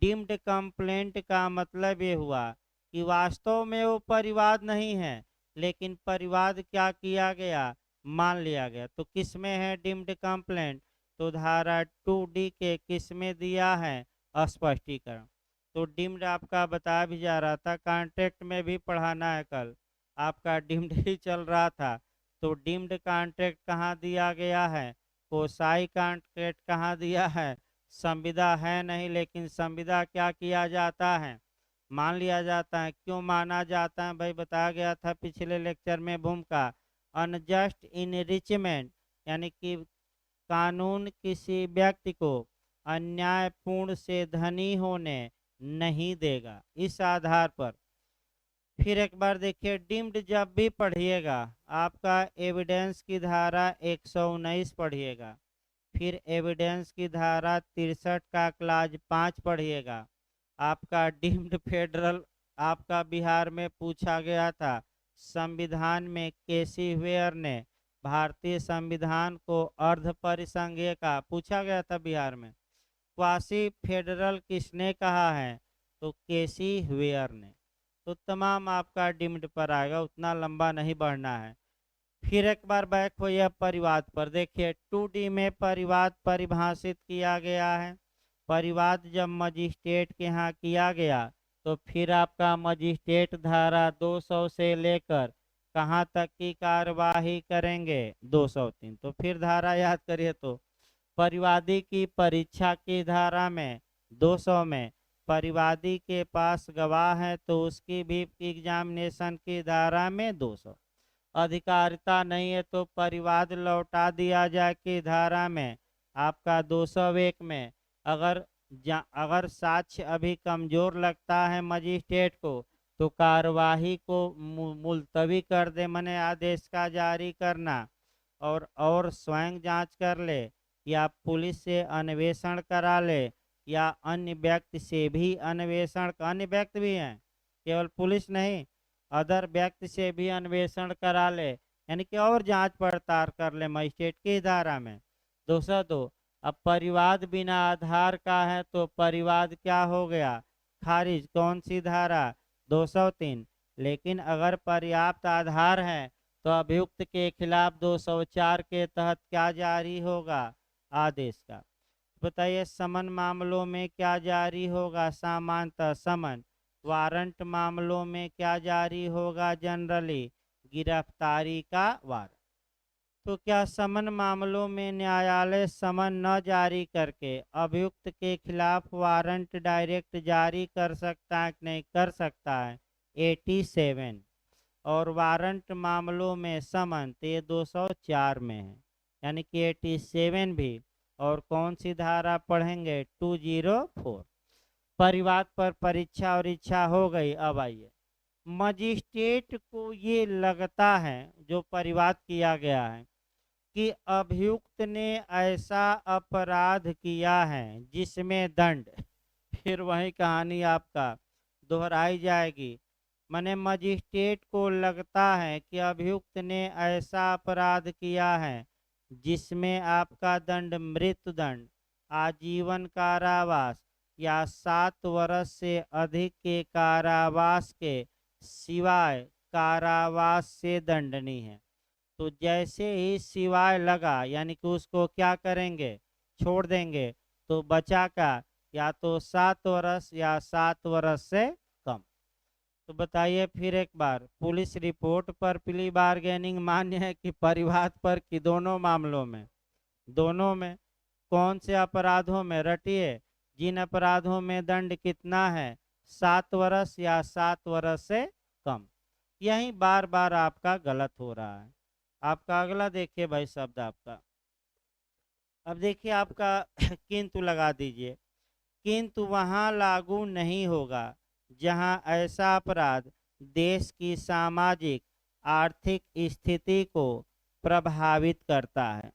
डीम्ड कंप्लेंट का मतलब ये हुआ कि वास्तव में वो परिवाद नहीं है, लेकिन परिवाद क्या किया गया, मान लिया गया। तो किस में है डीम्ड कंप्लेंट, तो धारा 2D के किस में दिया है, स्पष्टीकरण। तो डीम्ड आपका बता भी जा रहा था, कॉन्ट्रैक्ट में भी पढ़ाना है कल, आपका डीम्ड ही चल रहा था। तो डीम्ड कॉन्ट्रैक्ट कहाँ दिया गया है, कोसाई कॉन्ट्रैक्ट कहाँ दिया है, संविदा है नहीं, लेकिन संविदा क्या किया जाता है, मान लिया जाता है। क्यों माना जाता है भाई, बताया गया था पिछले लेक्चर में भूमिका। अनजस्ट इनरिचमेंट यानी कि कानून किसी व्यक्ति को अन्यायपूर्ण से धनी होने नहीं देगा, इस आधार पर। फिर एक बार देखिए, डीम्ड जब भी पढ़िएगा आपका एविडेंस की धारा 119 पढ़िएगा, फिर एविडेंस की धारा 63 का क्लाज 5 पढ़िएगा। आपका डीम्ड फेडरल आपका बिहार में पूछा गया था, संविधान में केसी वेयर ने भारतीय संविधान को अर्ध परिसंघीय का पूछा गया था बिहार में। क्वासी फेडरल किसने कहा है, तो केसी वेयर ने। तो तमाम आपका डीम्ड पर आएगा, उतना लंबा नहीं बढ़ना है। फिर एक बार बैक हो यह परिवाद पर, देखिए 2D में परिवाद परिभाषित किया गया है। परिवाद जब मजिस्ट्रेट के यहाँ किया गया तो फिर आपका मजिस्ट्रेट धारा 200 से लेकर कहाँ तक की कार्यवाही करेंगे, 203। तो फिर धारा याद करिए, तो परिवादी की परीक्षा की धारा में 200 में परिवादी के पास गवाह है तो उसकी भी एग्जामिनेशन की धारा में 200। अधिकारिता नहीं है तो परिवाद लौटा दिया जाए कि धारा में आपका 201 में। अगर साक्ष्य अभी कमजोर लगता है मजिस्ट्रेट को तो कार्यवाही को मुलतवी कर दे, मने आदेश का जारी करना, और स्वयं जांच कर ले या पुलिस से अन्वेषण करा ले या अन्य व्यक्ति से भी अन्वेषण, अन्य व्यक्ति भी हैं, केवल पुलिस नहीं, अदर व्यक्ति से भी अन्वेषण करा ले, यानी कि और जांच पड़ताल कर ले मजिस्ट्रेट की धारा में 202। अब परिवाद बिना आधार का है तो परिवाद क्या हो गया, खारिज, कौन सी धारा, 203। लेकिन अगर पर्याप्त आधार है तो अभियुक्त के खिलाफ 204 के तहत क्या जारी होगा, आदेश का। बताइए समन मामलों में क्या जारी होगा, सामान्यतः समन। वारंट मामलों में क्या जारी होगा, जनरली गिरफ्तारी का वारंट। तो क्या समन मामलों में न्यायालय समन न जारी करके अभियुक्त के खिलाफ वारंट डायरेक्ट जारी कर सकता है कि नहीं, कर सकता है, 87। और वारंट मामलों में समन तो ये 204 में है, यानी कि 87 भी। और कौन सी धारा पढ़ेंगे, 204। परिवाद पर परीक्षा और इच्छा हो गई। अब आइए, मजिस्ट्रेट को ये लगता है जो परिवाद किया गया है कि अभियुक्त ने ऐसा अपराध किया है जिसमें दंड, फिर वही कहानी आपका दोहराई जाएगी। माने मजिस्ट्रेट को लगता है कि अभियुक्त ने ऐसा अपराध किया है जिसमें आपका दंड मृत्युदंड, आजीवन कारावास या 7 वर्ष से अधिक के कारावास के सिवाय कारावास से दंडनीय है। तो जैसे ही सिवाय लगा यानी कि उसको क्या करेंगे, छोड़ देंगे, तो बचा का या तो 7 वर्ष या 7 वर्ष से कम। तो बताइए फिर एक बार, पुलिस रिपोर्ट पर प्ली बार्गेनिंग मान्य है कि परिवाद पर, कि दोनों मामलों में? दोनों में। कौन से अपराधों में? रटिए, जिन अपराधों में दंड कितना है, 7 वर्ष या 7 वर्ष से कम। यही बार बार आपका गलत हो रहा है। आपका अगला देखिए भाई शब्द आपका, अब देखिए आपका किंतु लगा दीजिए। किंतु वहाँ लागू नहीं होगा जहाँ ऐसा अपराध देश की सामाजिक आर्थिक स्थिति को प्रभावित करता है।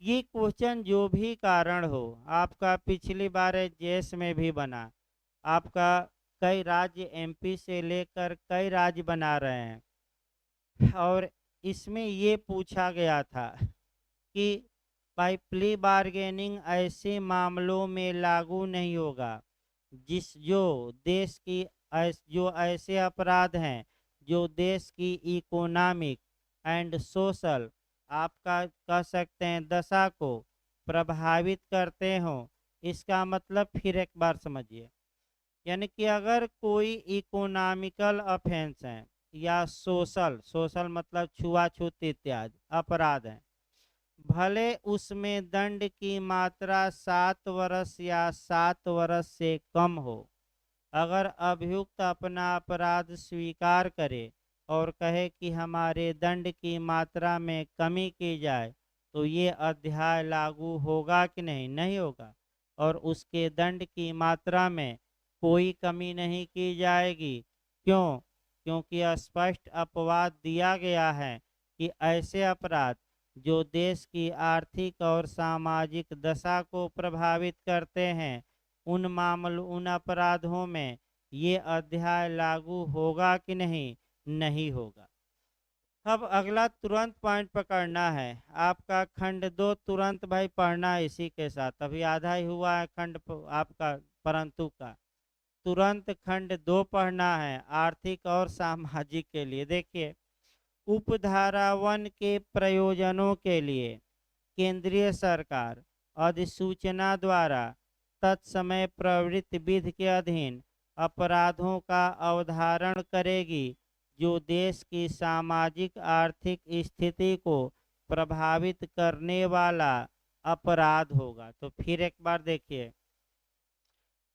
ये क्वेश्चन जो भी कारण हो, आपका पिछली बार जेएस में भी बना, आपका कई राज्य एमपी से लेकर कई राज्य बना रहे हैं, और इसमें ये पूछा गया था कि भाई प्ली बार्गेनिंग ऐसे मामलों में लागू नहीं होगा जो देश की जो ऐसे अपराध हैं जो देश की इकोनॉमिक एंड सोशल, आपका कह सकते हैं, दशा को प्रभावित करते हो। इसका मतलब फिर एक बार समझिए, यानी कि अगर कोई इकोनॉमिकल ऑफेंस है या सोशल, सोशल मतलब छुआछूत इत्यादि अपराध है, भले उसमें दंड की मात्रा 7 वर्ष या 7 वर्ष से कम हो, अगर अभियुक्त अपना अपराध स्वीकार करे और कहे कि हमारे दंड की मात्रा में कमी की जाए, तो ये अध्याय लागू होगा कि नहीं? नहीं होगा। और उसके दंड की मात्रा में कोई कमी नहीं की जाएगी। क्यों? क्योंकि स्पष्ट अपवाद दिया गया है कि ऐसे अपराध जो देश की आर्थिक और सामाजिक दशा को प्रभावित करते हैं, उन अपराधों में ये अध्याय लागू होगा कि नहीं? नहीं होगा। अब अगला तुरंत पॉइंट पकड़ना है आपका, खंड 2 तुरंत भाई पढ़ना है इसी के साथ, अभी आधा ही हुआ है खंड आपका परंतु का। तुरंत खंड 2 पढ़ना है आर्थिक और सामाजिक के लिए। देखिए, उपधारा 1 के प्रयोजनों के लिए केंद्रीय सरकार अधिसूचना द्वारा तत्समय प्रवृत्ति विधि के अधीन अपराधों का अवधारण करेगी जो देश की सामाजिक आर्थिक स्थिति को प्रभावित करने वाला अपराध होगा। तो फिर एक बार देखिए,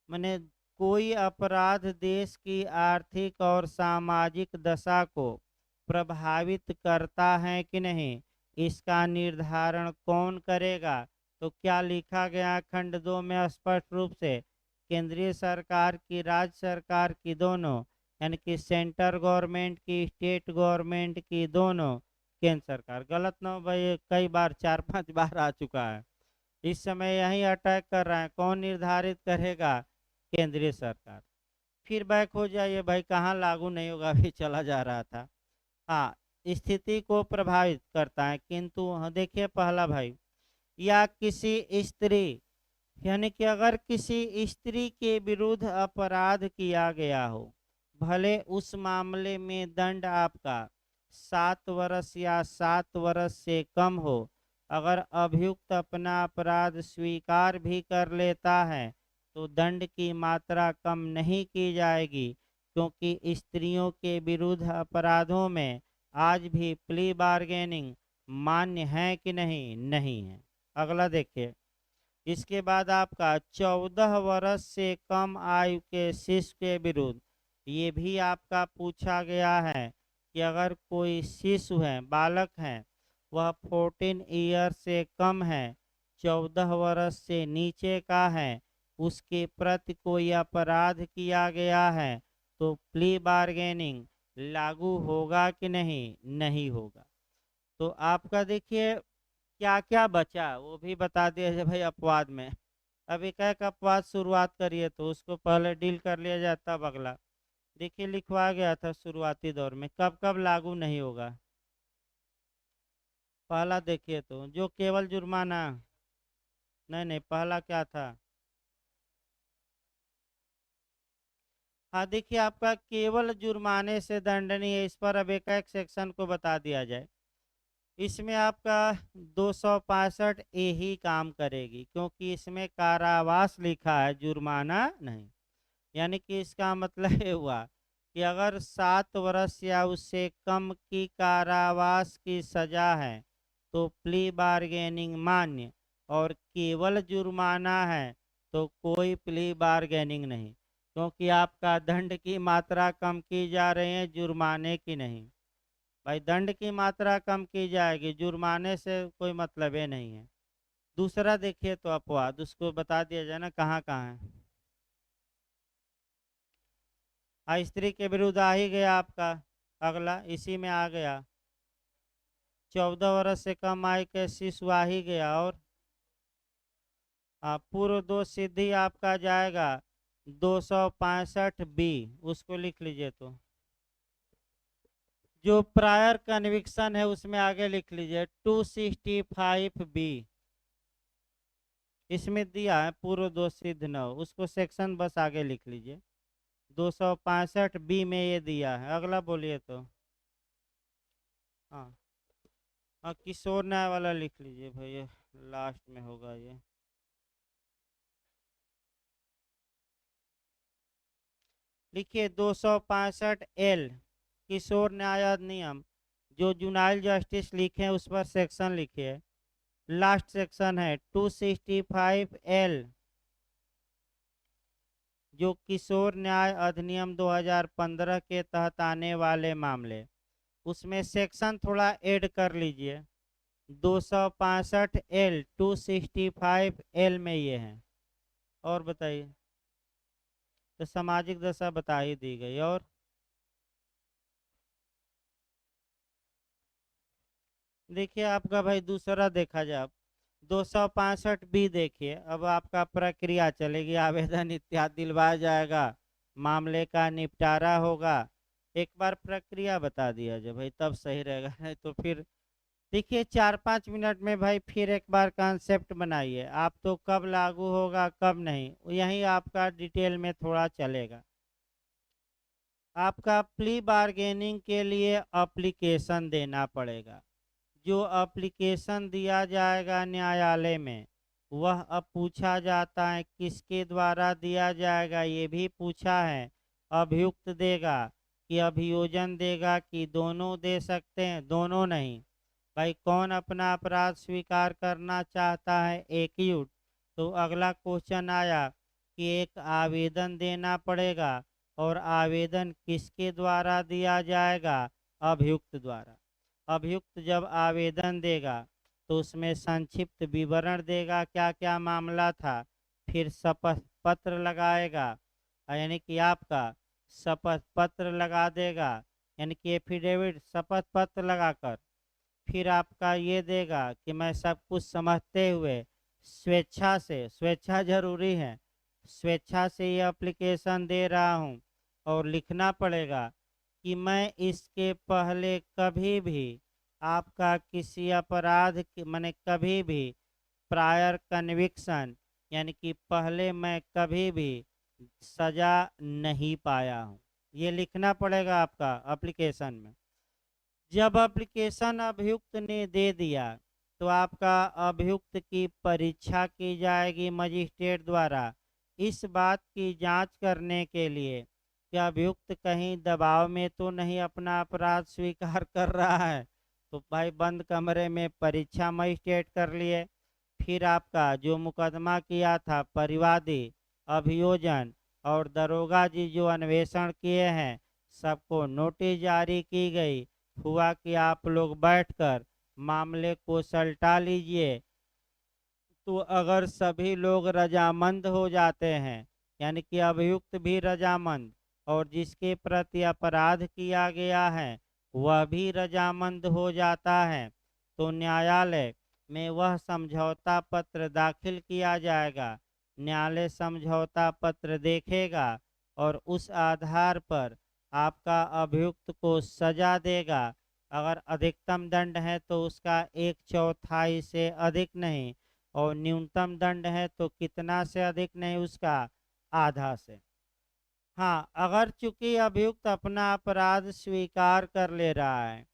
मैंने कोई अपराध देश की आर्थिक और सामाजिक दशा को प्रभावित करता है कि नहीं, इसका निर्धारण कौन करेगा? तो क्या लिखा गया खंड 2 में स्पष्ट रूप से, केंद्रीय सरकार की, राज्य सरकार की, दोनों, यानी कि सेंटर गवर्नमेंट की, स्टेट गवर्नमेंट की, दोनों, केंद्र सरकार। गलत ना हो भाई, कई बार 4-5 बार आ चुका है, इस समय यही अटैक कर रहा है। कौन निर्धारित करेगा? केंद्रीय सरकार। फिर बैक हो जाइए भाई, कहाँ लागू नहीं होगा, अभी चला जा रहा था। हाँ, स्थिति को प्रभावित करता है, किंतु हाँ, देखिए पहला भाई, या किसी स्त्री, यानी कि अगर किसी स्त्री के विरुद्ध अपराध किया गया हो, भले उस मामले में दंड आपका 7 वर्ष या 7 वर्ष से कम हो, अगर अभियुक्त अपना अपराध स्वीकार भी कर लेता है तो दंड की मात्रा कम नहीं की जाएगी, क्योंकि स्त्रियों के विरुद्ध अपराधों में आज भी प्ली बार्गेनिंग मान्य है कि नहीं? नहीं है। अगला देखिए, इसके बाद आपका 14 वर्ष से कम आयु के शिशु के विरुद्ध, ये भी आपका पूछा गया है कि अगर कोई शिशु है, बालक है, वह 14 ईयर से कम है, 14 वर्ष से नीचे का है, उसके प्रति कोई अपराध किया गया है, तो प्ली बार्गेनिंग लागू होगा कि नहीं? नहीं होगा। तो आपका देखिए क्या क्या बचा वो भी बता दिया जाए भाई अपवाद में। अब एक एक अपवाद शुरुआत करिए तो उसको पहले डील कर लिया जाए तब अगला। देखिए लिखवा गया था शुरुआती दौर में कब कब लागू नहीं होगा। पहला देखिए तो जो केवल जुर्माना, नहीं नहीं पहला क्या था। हाँ देखिए आपका केवल जुर्माने से दंडनीय है, इस पर अब एक एक सेक्शन को बता दिया जाए। इसमें आपका 265 ए ही काम करेगी क्योंकि इसमें कारावास लिखा है, जुर्माना नहीं। यानी कि इसका मतलब ये हुआ कि अगर 7 वर्ष या उससे कम की कारावास की सजा है तो प्ली बार्गेनिंग मान्य, और केवल जुर्माना है तो कोई प्ली बार्गेनिंग नहीं, क्योंकि आपका दंड की मात्रा कम की जा रही है, जुर्माने की नहीं। भाई दंड की मात्रा कम की जाएगी, जुर्माने से कोई मतलब ही नहीं है। दूसरा देखिए तो अपवाद, उसको बता दिया जाए ना कहाँ कहाँ है। स्त्री के विरुद्ध आ ही गया आपका, अगला इसी में आ गया। 14 वर्ष से कम आयु के शिशु आ ही गया। और पूर्व दोष सिद्धि आपका जाएगा 265 बी, उसको लिख लीजिए तो। जो प्रायर कन्विक्शन है उसमें आगे लिख लीजिए 265 बी। इसमें दिया है पूर्व दोष सिद्ध न हो, उसको सेक्शन बस आगे लिख लीजिए। 265 बी में ये दिया है। अगला बोलिए तो। हाँ हाँ किशोर न्याय वाला लिख लीजिए भैया, लास्ट में होगा ये। लिखिए 265 एल किशोर न्याय अधिनियम, जो जुनाइल जस्टिस लिखे उस पर सेक्शन लिखिए। लास्ट सेक्शन है 265 एल, जो किशोर न्याय अधिनियम 2015 के तहत आने वाले मामले, उसमें सेक्शन थोड़ा ऐड कर लीजिए। 265 एल 265 एल में ये है। और बताइए। तो सामाजिक दशा बता ही दी गई। और देखिए आपका भाई दूसरा देखा जाए, 265 बी देखिए। अब आपका प्रक्रिया चलेगी, आवेदन इत्यादि दिलवाया जाएगा, मामले का निपटारा होगा। एक बार प्रक्रिया बता दिया जाए भाई तब सही रहेगा, नहीं तो फिर देखिए 4-5 मिनट में भाई फिर एक बार कॉन्सेप्ट बनाइए आप, तो कब लागू होगा कब नहीं, यही आपका डिटेल में थोड़ा चलेगा। आपका प्ली बार्गेनिंग के लिए एप्लीकेशन देना पड़ेगा। जो एप्लीकेशन दिया जाएगा न्यायालय में, वह अब पूछा जाता है किसके द्वारा दिया जाएगा, ये भी पूछा है। अभियुक्त देगा कि अभियोजन देगा कि दोनों दे सकते हैं, दोनों नहीं। भाई कौन अपना अपराध स्वीकार करना चाहता है, एकजुट। तो अगला क्वेश्चन आया कि एक आवेदन देना पड़ेगा, और आवेदन किसके द्वारा दिया जाएगा, अभियुक्त द्वारा। अभियुक्त जब आवेदन देगा तो उसमें संक्षिप्त विवरण देगा क्या क्या मामला था, फिर शपथ पत्र लगाएगा, यानी कि आपका शपथ पत्र लगा देगा, यानी कि एफिडेविट शपथ पत्र लगाकर फिर आपका ये देगा कि मैं सब कुछ समझते हुए स्वेच्छा से, स्वेच्छा जरूरी है, स्वेच्छा से ये एप्लीकेशन दे रहा हूँ। और लिखना पड़ेगा कि मैं इसके पहले कभी भी आपका किसी अपराध के मैंने कभी भी प्रायर कन्विक्शन, यानी कि पहले मैं कभी भी सजा नहीं पाया हूँ, ये लिखना पड़ेगा आपका एप्लीकेशन में। जब एप्लीकेशन अभियुक्त ने दे दिया तो आपका अभियुक्त की परीक्षा की जाएगी मजिस्ट्रेट द्वारा, इस बात की जांच करने के लिए कि अभियुक्त कहीं दबाव में तो नहीं अपना अपराध स्वीकार कर रहा है। तो भाई बंद कमरे में परीक्षा मजिस्ट्रेट कर लिए। फिर आपका जो मुकदमा किया था परिवादी, अभियोजन और दरोगा जी जो अन्वेषण किए हैं, सबको नोटिस जारी की गई। हुआ कि आप लोग बैठकर मामले को सलटा लीजिए। तो अगर सभी लोग रजामंद हो जाते हैं, यानी कि अभियुक्त भी रजामंद और जिसके प्रति अपराध किया गया है वह भी रजामंद हो जाता है, तो न्यायालय में वह समझौता पत्र दाखिल किया जाएगा। न्यायालय समझौता पत्र देखेगा और उस आधार पर आपका अभियुक्त को सजा देगा। अगर अधिकतम दंड है तो उसका 1/4 से अधिक नहीं, और न्यूनतम दंड है तो कितना से अधिक नहीं, उसका आधा से। हाँ, अगर चूंकि अभियुक्त अपना अपराध स्वीकार कर ले रहा है,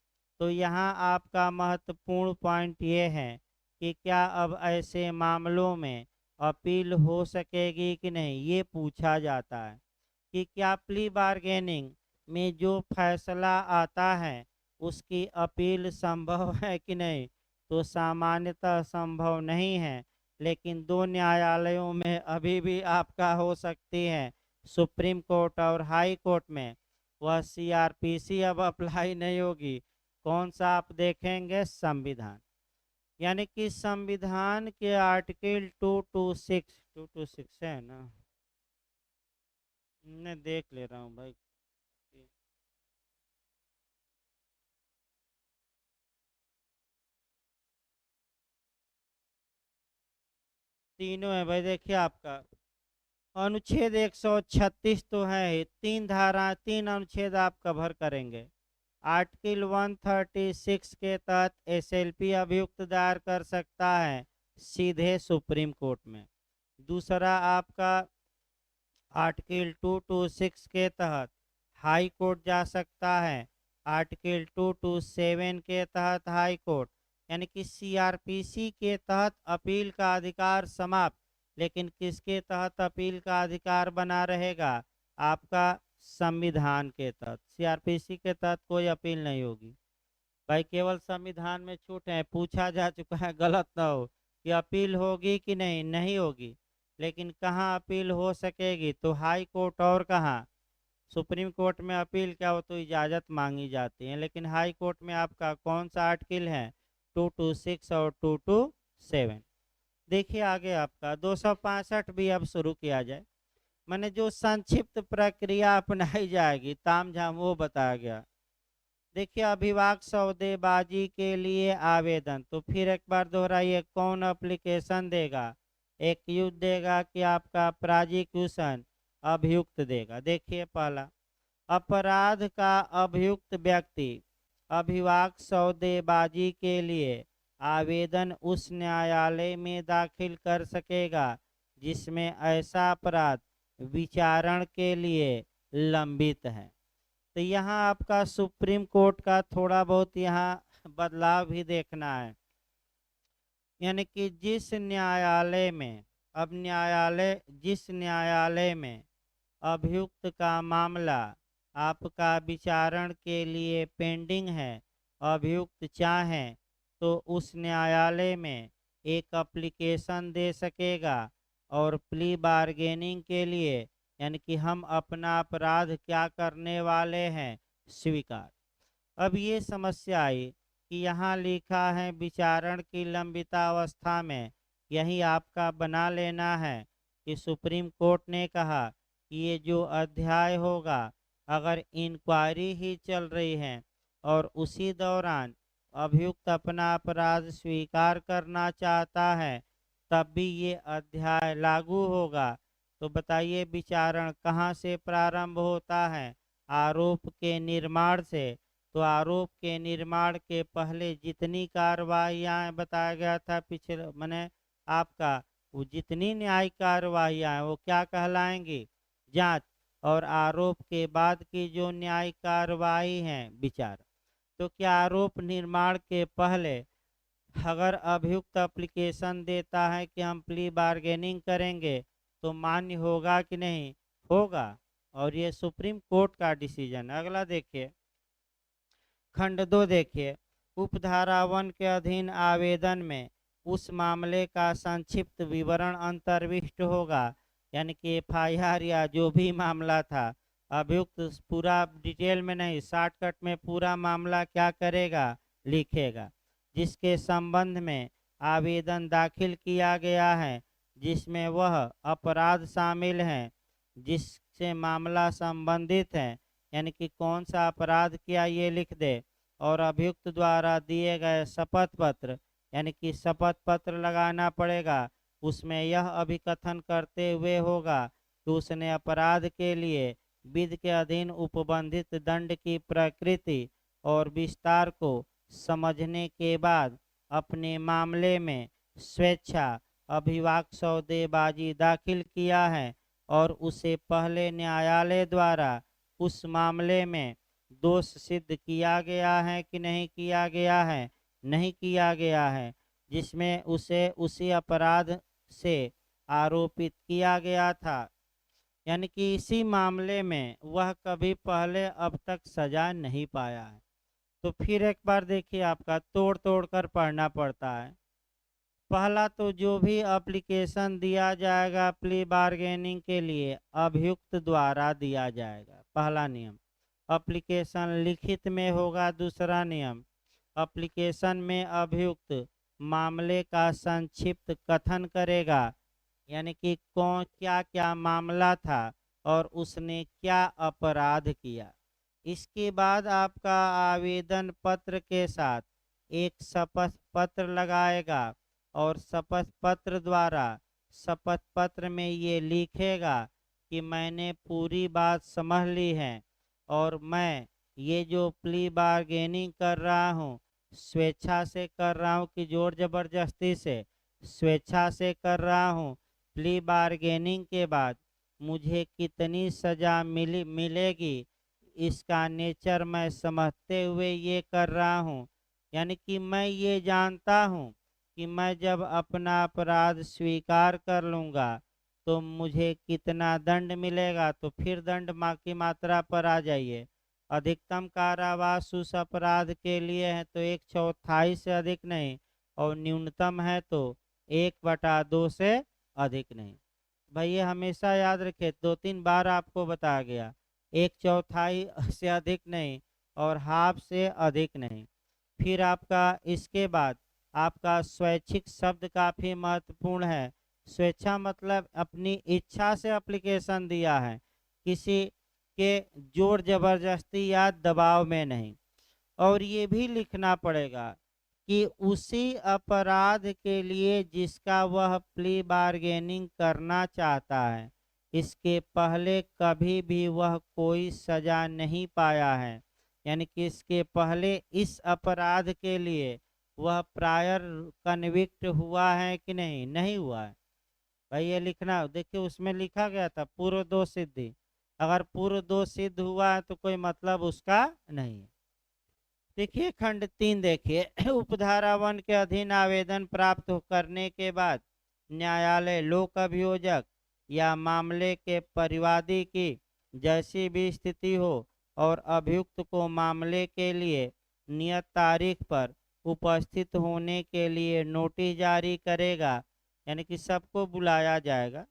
तो यहाँ आपका महत्वपूर्ण पॉइंट ये है कि क्या अब ऐसे मामलों में अपील हो सकेगी कि नहीं, ये पूछा जाता है कि क्या प्ली बार्गेनिंग में जो फैसला आता है उसकी अपील संभव है कि नहीं। तो सामान्यतः संभव नहीं है, लेकिन दो न्यायालयों में अभी भी आपका हो सकती है, सुप्रीम कोर्ट और हाई कोर्ट में। वह सीआरपीसी अब अप्लाई नहीं होगी। कौन सा आप देखेंगे, संविधान, यानी कि संविधान के आर्टिकल 226 है ना, मैं देख ले रहा हूँ भाई। तीनों है भाई, देखिए आपका अनुच्छेद 136 तो है ही, तीन धारा, तीन अनुच्छेद आप कवर करेंगे। आर्टिकल 136 के तहत एसएलपी अभियुक्त दायर कर सकता है सीधे सुप्रीम कोर्ट में। दूसरा आपका आर्टिकल 226 के तहत हाई कोर्ट जा सकता है। आर्टिकल 227 के तहत हाई कोर्ट, यानी कि सीआरपीसी के तहत अपील का अधिकार समाप्त। लेकिन किसके तहत अपील का अधिकार बना रहेगा, आपका संविधान के तहत। सीआरपीसी के तहत कोई अपील नहीं होगी भाई, केवल संविधान में छूट है। पूछा जा चुका है, गलत ना हो, कि अपील होगी कि नहीं, नहीं होगी। लेकिन कहाँ अपील हो सकेगी, तो हाई कोर्ट और कहाँ, सुप्रीम कोर्ट में अपील क्या हो तो इजाज़त मांगी जाती है। लेकिन हाई कोर्ट में आपका कौन सा आर्टिकल है, 226 और 227। देखिए आगे आपका 265 भी अब शुरू किया जाए। मैंने जो संक्षिप्त प्रक्रिया अपनाई जाएगी ताम झाम वो बताया गया। देखिए अभिभाषक सौदेबाजी के लिए आवेदन, तो फिर एक बार दोहराइए, कौन एप्लीकेशन देगा, एक युद्ध देगा कि आपका प्रोसिक्यूशन अभियुक्त देगा। देखिए पहला, अपराध का अभियुक्त व्यक्ति अभिभाषक सौदेबाजी के लिए आवेदन उस न्यायालय में दाखिल कर सकेगा जिसमें ऐसा अपराध विचारण के लिए लंबित है। तो यहाँ आपका सुप्रीम कोर्ट का थोड़ा बहुत यहाँ बदलाव भी देखना है, यानी कि जिस न्यायालय में अभियुक्त का मामला आपका विचारण के लिए पेंडिंग है, अभियुक्त चाहें तो उस न्यायालय में एक एप्लीकेशन दे सकेगा और प्ली बार्गेनिंग के लिए, यानी कि हम अपना अपराध क्या करने वाले हैं, स्वीकार। अब ये समस्या आई कि यहाँ लिखा है विचारण की लंबितावस्था में, यही आपका बना लेना है कि सुप्रीम कोर्ट ने कहा कि ये जो अध्याय होगा, अगर इंक्वायरी ही चल रही है और उसी दौरान अभियुक्त अपना अपराध स्वीकार करना चाहता है, तब भी ये अध्याय लागू होगा। तो बताइए विचारण कहाँ से प्रारंभ होता है, आरोप के निर्माण से। तो आरोप के निर्माण के पहले जितनी कार्रवाइयाँ बताया गया था पिछले मैंने आपका, वो जितनी न्यायिक कार्रवाइयाँ हैं वो क्या कहलाएंगी, जांच। और आरोप के बाद की जो न्यायिक कार्रवाई हैं, विचार। तो क्या आरोप निर्माण के पहले अगर अभियुक्त एप्लीकेशन देता है कि हम प्ली बार्गेनिंग करेंगे, तो मान्य होगा कि नहीं, होगा। और ये सुप्रीम कोर्ट का डिसीजन। अगला देखिए खंड 2, देखिए उपधारा 1 के अधीन आवेदन में उस मामले का संक्षिप्त विवरण अंतर्विष्ट होगा, यानी कि एफआईआर या जो भी मामला था, अभियुक्त पूरा डिटेल में नहीं, शॉर्टकट में पूरा मामला क्या करेगा, लिखेगा, जिसके संबंध में आवेदन दाखिल किया गया है, जिसमें वह अपराध शामिल हैं जिससे मामला संबंधित है, यानी कि कौन सा अपराध किया ये लिख दे, और अभियुक्त द्वारा दिए गए शपथ पत्र, यानी कि शपथ पत्र लगाना पड़ेगा। उसमें यह अभिकथन करते हुए होगा कि उसने अपराध के लिए विधि के अधीन उपबंधित दंड की प्रकृति और विस्तार को समझने के बाद अपने मामले में स्वेच्छा अभिभाषक सौदेबाजी दाखिल किया है और उसे पहले न्यायालय द्वारा उस मामले में दोष सिद्ध किया गया है कि नहीं किया गया है, नहीं किया गया है, जिसमें उसे उसी अपराध से आरोपित किया गया था, यानी कि इसी मामले में वह कभी पहले अब तक सजा नहीं पाया है। तो फिर एक बार देखिए, आपका तोड़ तोड़ कर पढ़ना पड़ता है। पहला तो जो भी एप्लीकेशन दिया जाएगा प्ली बार्गेनिंग के लिए अभियुक्त द्वारा दिया जाएगा, पहला नियम। एप्लीकेशन लिखित में होगा, दूसरा नियम। एप्लीकेशन में अभियुक्त मामले का संक्षिप्त कथन करेगा, यानी कि कौन क्या क्या मामला था और उसने क्या अपराध किया। इसके बाद आपका आवेदन पत्र के साथ एक शपथ पत्र लगाएगा और शपथ पत्र द्वारा शपथ पत्र में ये लिखेगा कि मैंने पूरी बात समझ ली है और मैं ये जो प्ली बार्गेनिंग कर रहा हूँ स्वेच्छा से कर रहा हूँ कि जोर जबरदस्ती से, स्वेच्छा से कर रहा हूँ। प्ली बार्गेनिंग के बाद मुझे कितनी सज़ा मिलेगी इसका नेचर मैं समझते हुए ये कर रहा हूँ, यानी कि मैं ये जानता हूँ कि मैं जब अपना अपराध स्वीकार कर लूँगा तो मुझे कितना दंड मिलेगा। तो फिर दंड की मात्रा पर आ जाइए। अधिकतम कारावास उस अपराध के लिए है तो 1/4 से अधिक नहीं, और न्यूनतम है तो 1/2 से अधिक नहीं। भाई ये हमेशा याद रखे, 2-3 बार आपको बताया गया, 1/4 से अधिक नहीं और हाफ से अधिक नहीं। फिर आपका इसके बाद आपका स्वैच्छिक शब्द काफ़ी महत्वपूर्ण है। स्वेच्छा मतलब अपनी इच्छा से एप्लीकेशन दिया है, किसी के जोर जबरदस्ती या दबाव में नहीं। और ये भी लिखना पड़ेगा कि उसी अपराध के लिए जिसका वह प्ली बार्गेनिंग करना चाहता है इसके पहले कभी भी वह कोई सज़ा नहीं पाया है, यानी कि इसके पहले इस अपराध के लिए वह प्रायर कन्विक्ट हुआ है कि नहीं, नहीं हुआ है। भाई ये लिखना, देखिए उसमें लिखा गया था पूर्व दोष सिद्धि, अगर पूर्व दोष सिद्ध हुआ है तो कोई मतलब उसका नहीं है। देखिए खंड 3 देखिए उपधारा 1 के अधीन आवेदन प्राप्त करने के बाद न्यायालय लोक अभियोजक या मामले के परिवादी की जैसी भी स्थिति हो और अभियुक्त को मामले के लिए नियत तारीख पर उपस्थित होने के लिए नोटिस जारी करेगा, यानी कि सबको बुलाया जाएगा।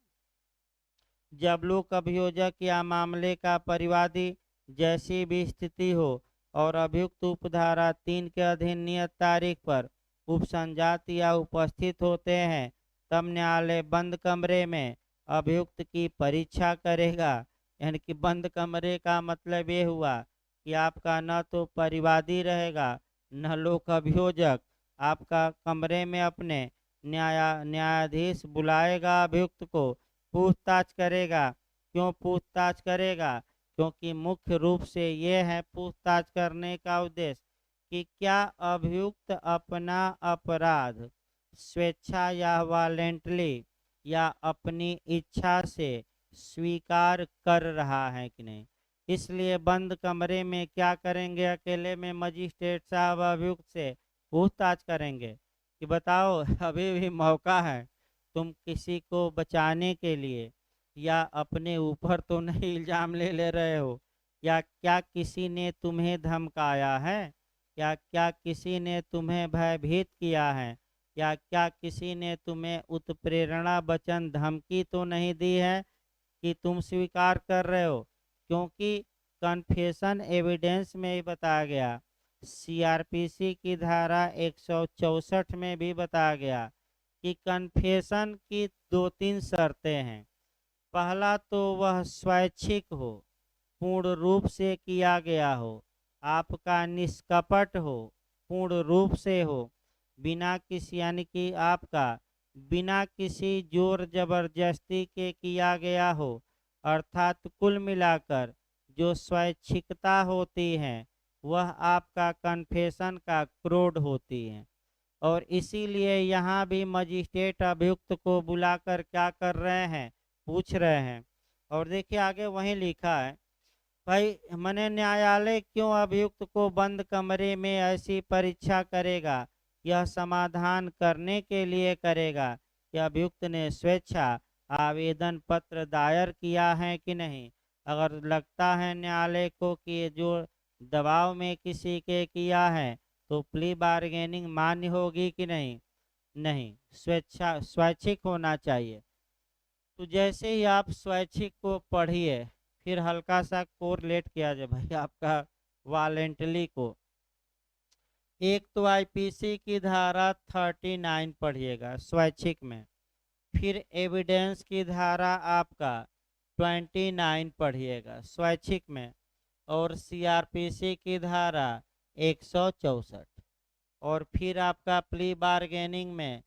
जब लोक अभियोजक या मामले का परिवादी जैसी भी स्थिति हो और अभियुक्त उपधारा 3 के अधीन नियत तारीख पर उपसंजात या उपस्थित होते हैं, तब न्यायालय बंद कमरे में अभियुक्त की परीक्षा करेगा। यानी कि बंद कमरे का मतलब ये हुआ कि आपका न तो परिवादी रहेगा न लोक अभियोजक, आपका कमरे में अपने न्यायाधीश बुलाएगा, अभियुक्त को पूछताछ करेगा। क्यों पूछताछ करेगा? क्योंकि मुख्य रूप से ये है पूछताछ करने का उद्देश्य कि क्या अभियुक्त अपना अपराध स्वेच्छा या वॉलेंटली या अपनी इच्छा से स्वीकार कर रहा है कि नहीं। इसलिए बंद कमरे में क्या करेंगे, अकेले में मजिस्ट्रेट साहब अभियुक्त से पूछताछ करेंगे कि बताओ अभी भी मौका है, तुम किसी को बचाने के लिए या अपने ऊपर तो नहीं इल्ज़ाम ले रहे हो, या क्या किसी ने तुम्हें धमकाया है, या क्या किसी ने तुम्हें भयभीत किया है, या क्या किसी ने तुम्हें उत्प्रेरणा वचन धमकी तो नहीं दी है कि तुम स्वीकार कर रहे हो। क्योंकि कन्फेशन एविडेंस में ही बताया गया, सीआरपीसी की धारा 164 में भी बताया गया कि कन्फेशन की 2-3 शर्तें हैं। पहला तो वह स्वैच्छिक हो, पूर्ण रूप से किया गया हो, आपका निष्कपट हो, पूर्ण रूप से हो, बिना किसी यानी कि आपका बिना किसी जोर जबरदस्ती के किया गया हो, अर्थात कुल मिलाकर जो स्वैच्छिकता होती है वह आपका कन्फेशन का क्रोध होती है। और इसीलिए यहाँ भी मजिस्ट्रेट अभियुक्त को बुलाकर क्या कर रहे हैं, पूछ रहे हैं। और देखिए आगे वहीं लिखा है, भाई मने न्यायालय क्यों अभियुक्त को बंद कमरे में ऐसी परीक्षा करेगा, यह समाधान करने के लिए करेगा कि अभियुक्त ने स्वेच्छा आवेदन पत्र दायर किया है कि नहीं। अगर लगता है न्यायालय को कि ये जो दबाव में किसी के किया है तो प्ली बार्गेनिंग मान्य होगी कि नहीं, नहीं, स्वैच्छिक होना चाहिए। तो जैसे ही आप स्वैच्छिक को पढ़िए, फिर हल्का सा कोरिलेट किया जाए भाई आपका वॉलेंटली को। एक तो आईपीसी की धारा 39 पढ़िएगा स्वैच्छिक में, फिर एविडेंस की धारा आपका 29 पढ़िएगा स्वैच्छिक में, और सीआरपीसी की धारा 164, और फिर आपका प्ली बार्गेनिंग में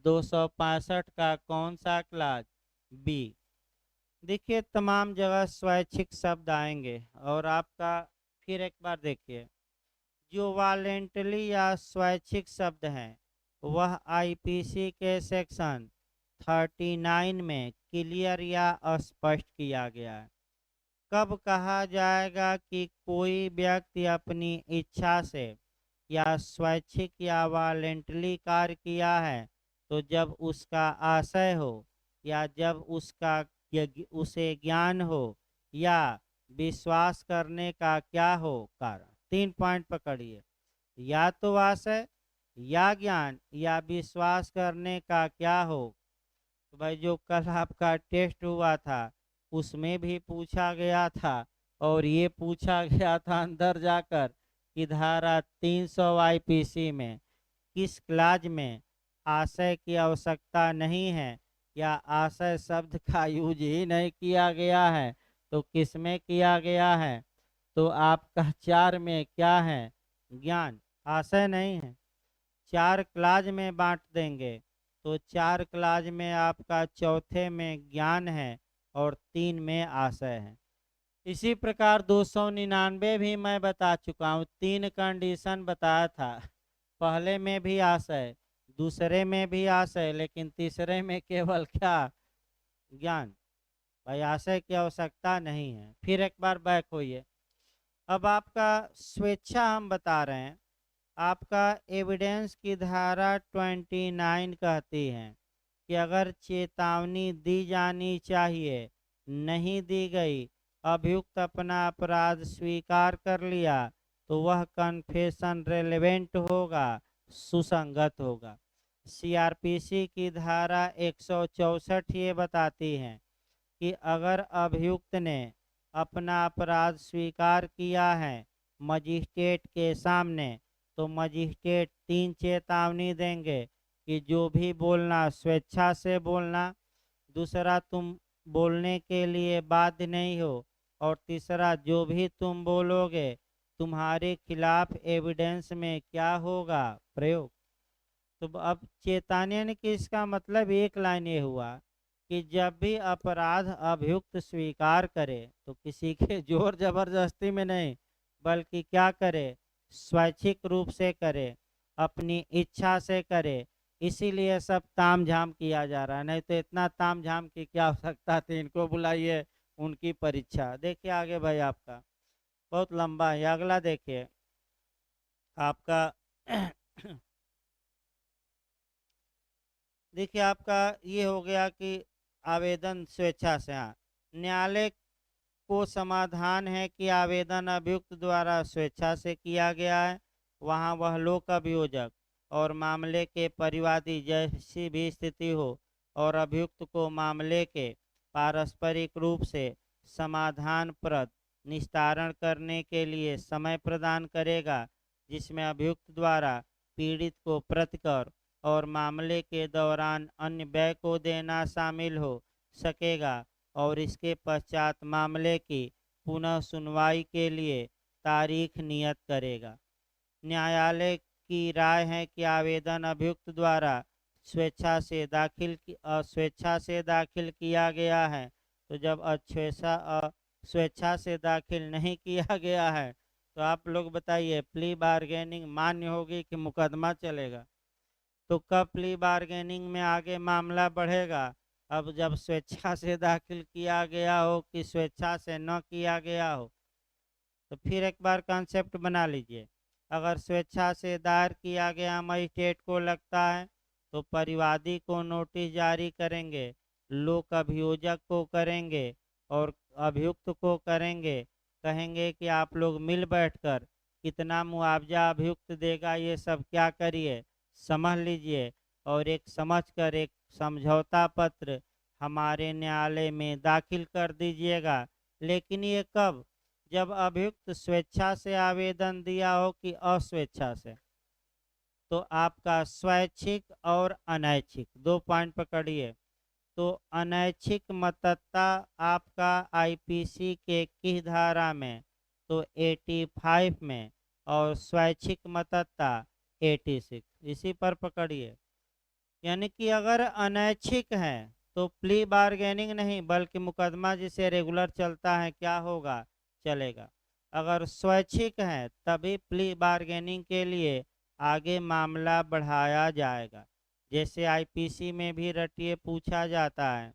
265 का कौन सा क्लास, बी। देखिए तमाम जगह स्वैच्छिक शब्द आएंगे। और आपका फिर एक बार देखिए, जो वॉलेंटली या स्वैच्छिक शब्द हैं वह आईपीसी के सेक्शन 39 में क्लियर या स्पष्ट किया गया है। कब कहा जाएगा कि कोई व्यक्ति अपनी इच्छा से या स्वैच्छिक या वॉलेंटली कार्य किया है, तो जब उसका आशय हो, या जब उसे ज्ञान हो, या विश्वास करने का क्या हो कारण। 3 पॉइंट पकड़िए, या तो आशय, या ज्ञान, या विश्वास करने का क्या हो। तो भाई जो कल आपका टेस्ट हुआ था उसमें भी पूछा गया था, और ये पूछा गया था अंदर जाकर कि धारा 300 आईपीसी में किस क्लाज में आशय की आवश्यकता नहीं है, या आशय शब्द का यूज ही नहीं किया गया है, तो किस में किया गया है। तो आपका 4 में क्या है, ज्ञान, आशय नहीं है। 4 क्लाज में बांट देंगे तो 4 क्लाज में आपका चौथे में ज्ञान है और 3 में आशय है। इसी प्रकार 299 भी मैं बता चुका हूँ, 3 कंडीशन बताया था। पहले में भी आशय, दूसरे में भी आशय, लेकिन तीसरे में केवल क्या, ज्ञान। भाई आशय की आवश्यकता नहीं है। फिर एक बार बैक होइए। अब आपका स्वेच्छा हम बता रहे हैं। आपका एविडेंस की धारा 29 कहती है कि अगर चेतावनी दी जानी चाहिए, नहीं दी गई, अभियुक्त अपना अपराध स्वीकार कर लिया, तो वह कन्फेशन रेलेवेंट होगा, सुसंगत होगा। सीआरपीसी की धारा 164 ये बताती है कि अगर अभियुक्त ने अपना अपराध स्वीकार किया है मजिस्ट्रेट के सामने, तो मजिस्ट्रेट 3 चेतावनी देंगे कि जो भी बोलना स्वेच्छा से बोलना, दूसरा तुम बोलने के लिए बाध्य नहीं हो, और तीसरा जो भी तुम बोलोगे तुम्हारे खिलाफ एविडेंस में क्या होगा, प्रयोग। तो अब चेतावनी यानी कि इसका मतलब एक लाइन ये हुआ कि जब भी अपराध अभियुक्त स्वीकार करे तो किसी के जोर जबरदस्ती में नहीं, बल्कि क्या करे, स्वैच्छिक रूप से करे, अपनी इच्छा से करे। इसीलिए सब तामझाम किया जा रहा है, नहीं तो इतना तामझाम की क्या आवश्यकता थी। इनको बुलाइए, उनकी परीक्षा। देखिए आगे भाई आपका बहुत लंबा है। अगला देखिए आपका देखिए आपका ये हो गया कि आवेदन स्वेच्छा से। हाँ, न्यायालय को समाधान है कि आवेदन अभियुक्त द्वारा स्वेच्छा से किया गया है। वहाँ वह लोक अभियोजक और मामले के परिवादी जैसी भी स्थिति हो, और अभियुक्त को मामले के पारस्परिक रूप से समाधानप्रद निस्तारण करने के लिए समय प्रदान करेगा, जिसमें अभियुक्त द्वारा पीड़ित को प्रतिकर और मामले के दौरान अन्य व्यय को देना शामिल हो सकेगा, और इसके पश्चात मामले की पुनः सुनवाई के लिए तारीख नियत करेगा। न्यायालय की राय है कि आवेदन अभियुक्त द्वारा स्वेच्छा से दाखिल किया गया है। तो जब स्वेच्छा से दाखिल नहीं किया गया है तो आप लोग बताइए प्ली बार्गेनिंग मान्य होगी कि मुकदमा चलेगा। तो कब प्ली बार्गेनिंग में आगे मामला बढ़ेगा? अब जब स्वेच्छा से दाखिल किया गया हो कि स्वेच्छा से न किया गया हो। तो फिर एक बार कॉन्सेप्ट बना लीजिए। अगर स्वेच्छा से दायर किया गया मजिस्ट्रेट को लगता है तो परिवादी को नोटिस जारी करेंगे, लोक अभियोजक को करेंगे और अभियुक्त को करेंगे। कहेंगे कि आप लोग मिल बैठकर कितना मुआवजा अभियुक्त देगा ये सब क्या करिए समझ लीजिए, और एक समझकर एक समझौता पत्र हमारे न्यायालय में दाखिल कर दीजिएगा। लेकिन ये कब? जब अभियुक्त स्वेच्छा से आवेदन दिया हो कि अस्वेच्छा से। तो आपका स्वैच्छिक और अनैच्छिक दो पॉइंट पकड़िए। तो अनैच्छिक मतदाता आपका आईपीसी के किस धारा में? तो 85 में, और स्वैच्छिक मतदाता 86। इसी पर पकड़िए। यानी कि अगर अनैच्छिक है तो प्ली बार्गेनिंग नहीं बल्कि मुकदमा जिसे रेगुलर चलता है क्या होगा? चलेगा। अगर स्वैच्छिक है तभी प्ली बार्गेनिंग के लिए आगे मामला बढ़ाया जाएगा। जैसे आईपीसी में भी रटिए पूछा जाता है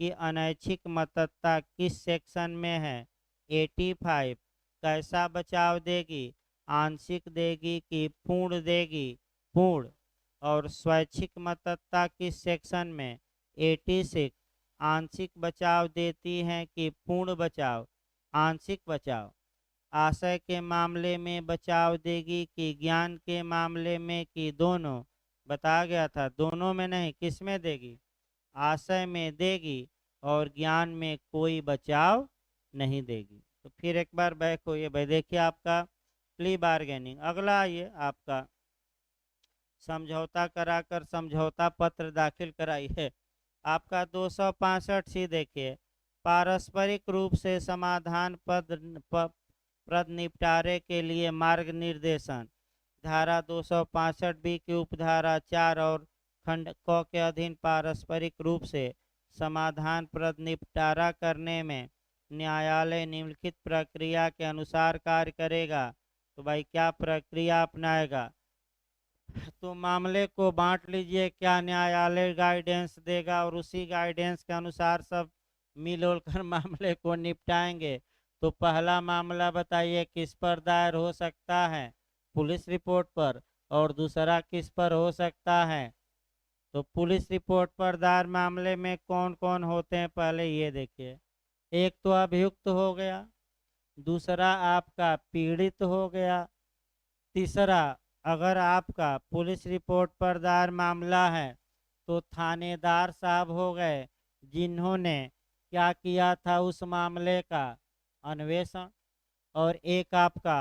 कि अनैच्छिक मतदाता किस सेक्शन में है? 85। कैसा बचाव देगी? आंशिक देगी कि पूर्ण देगी? पूर्ण। और स्वैच्छिक मतदाता किस सेक्शन में? 86। आंशिक बचाव देती हैं कि पूर्ण बचाव? आंशिक बचाव। आशय के मामले में बचाव देगी कि ज्ञान के मामले में कि दोनों? बताया गया था दोनों में नहीं, किस में देगी? आशय में देगी और ज्ञान में कोई बचाव नहीं देगी। तो फिर एक बार बैक होइए भाई, देखिए आपका प्ली बार्गेनिंग। अगला आइए आपका समझौता कराकर समझौता पत्र दाखिल कराइए। आपका 265 सी देखिए, पारस्परिक रूप से समाधान प्रद निपटारे के लिए मार्ग निर्देशन। धारा 265 बी की उपधारा 4 और खंड क के अधीन पारस्परिक रूप से समाधान प्रद निपटारा करने में न्यायालय निम्नलिखित प्रक्रिया के अनुसार कार्य करेगा। तो भाई क्या प्रक्रिया अपनाएगा? तो मामले को बांट लीजिए, क्या न्यायालय गाइडेंस देगा और उसी गाइडेंस के अनुसार सब मिलजुल कर मामले को निपटाएंगे। तो पहला मामला बताइए किस पर दायर हो सकता है? पुलिस रिपोर्ट पर। और दूसरा किस पर हो सकता है? तो पुलिस रिपोर्ट पर दायर मामले में कौन कौन होते हैं पहले ये देखिए। एक तो अभियुक्त हो गया, दूसरा आपका पीड़ित हो गया, तीसरा अगर आपका पुलिस रिपोर्ट पर दायर मामला है तो थानेदार साहब हो गए जिन्होंने क्या किया था उस मामले का अन्वेषण। और एक आपका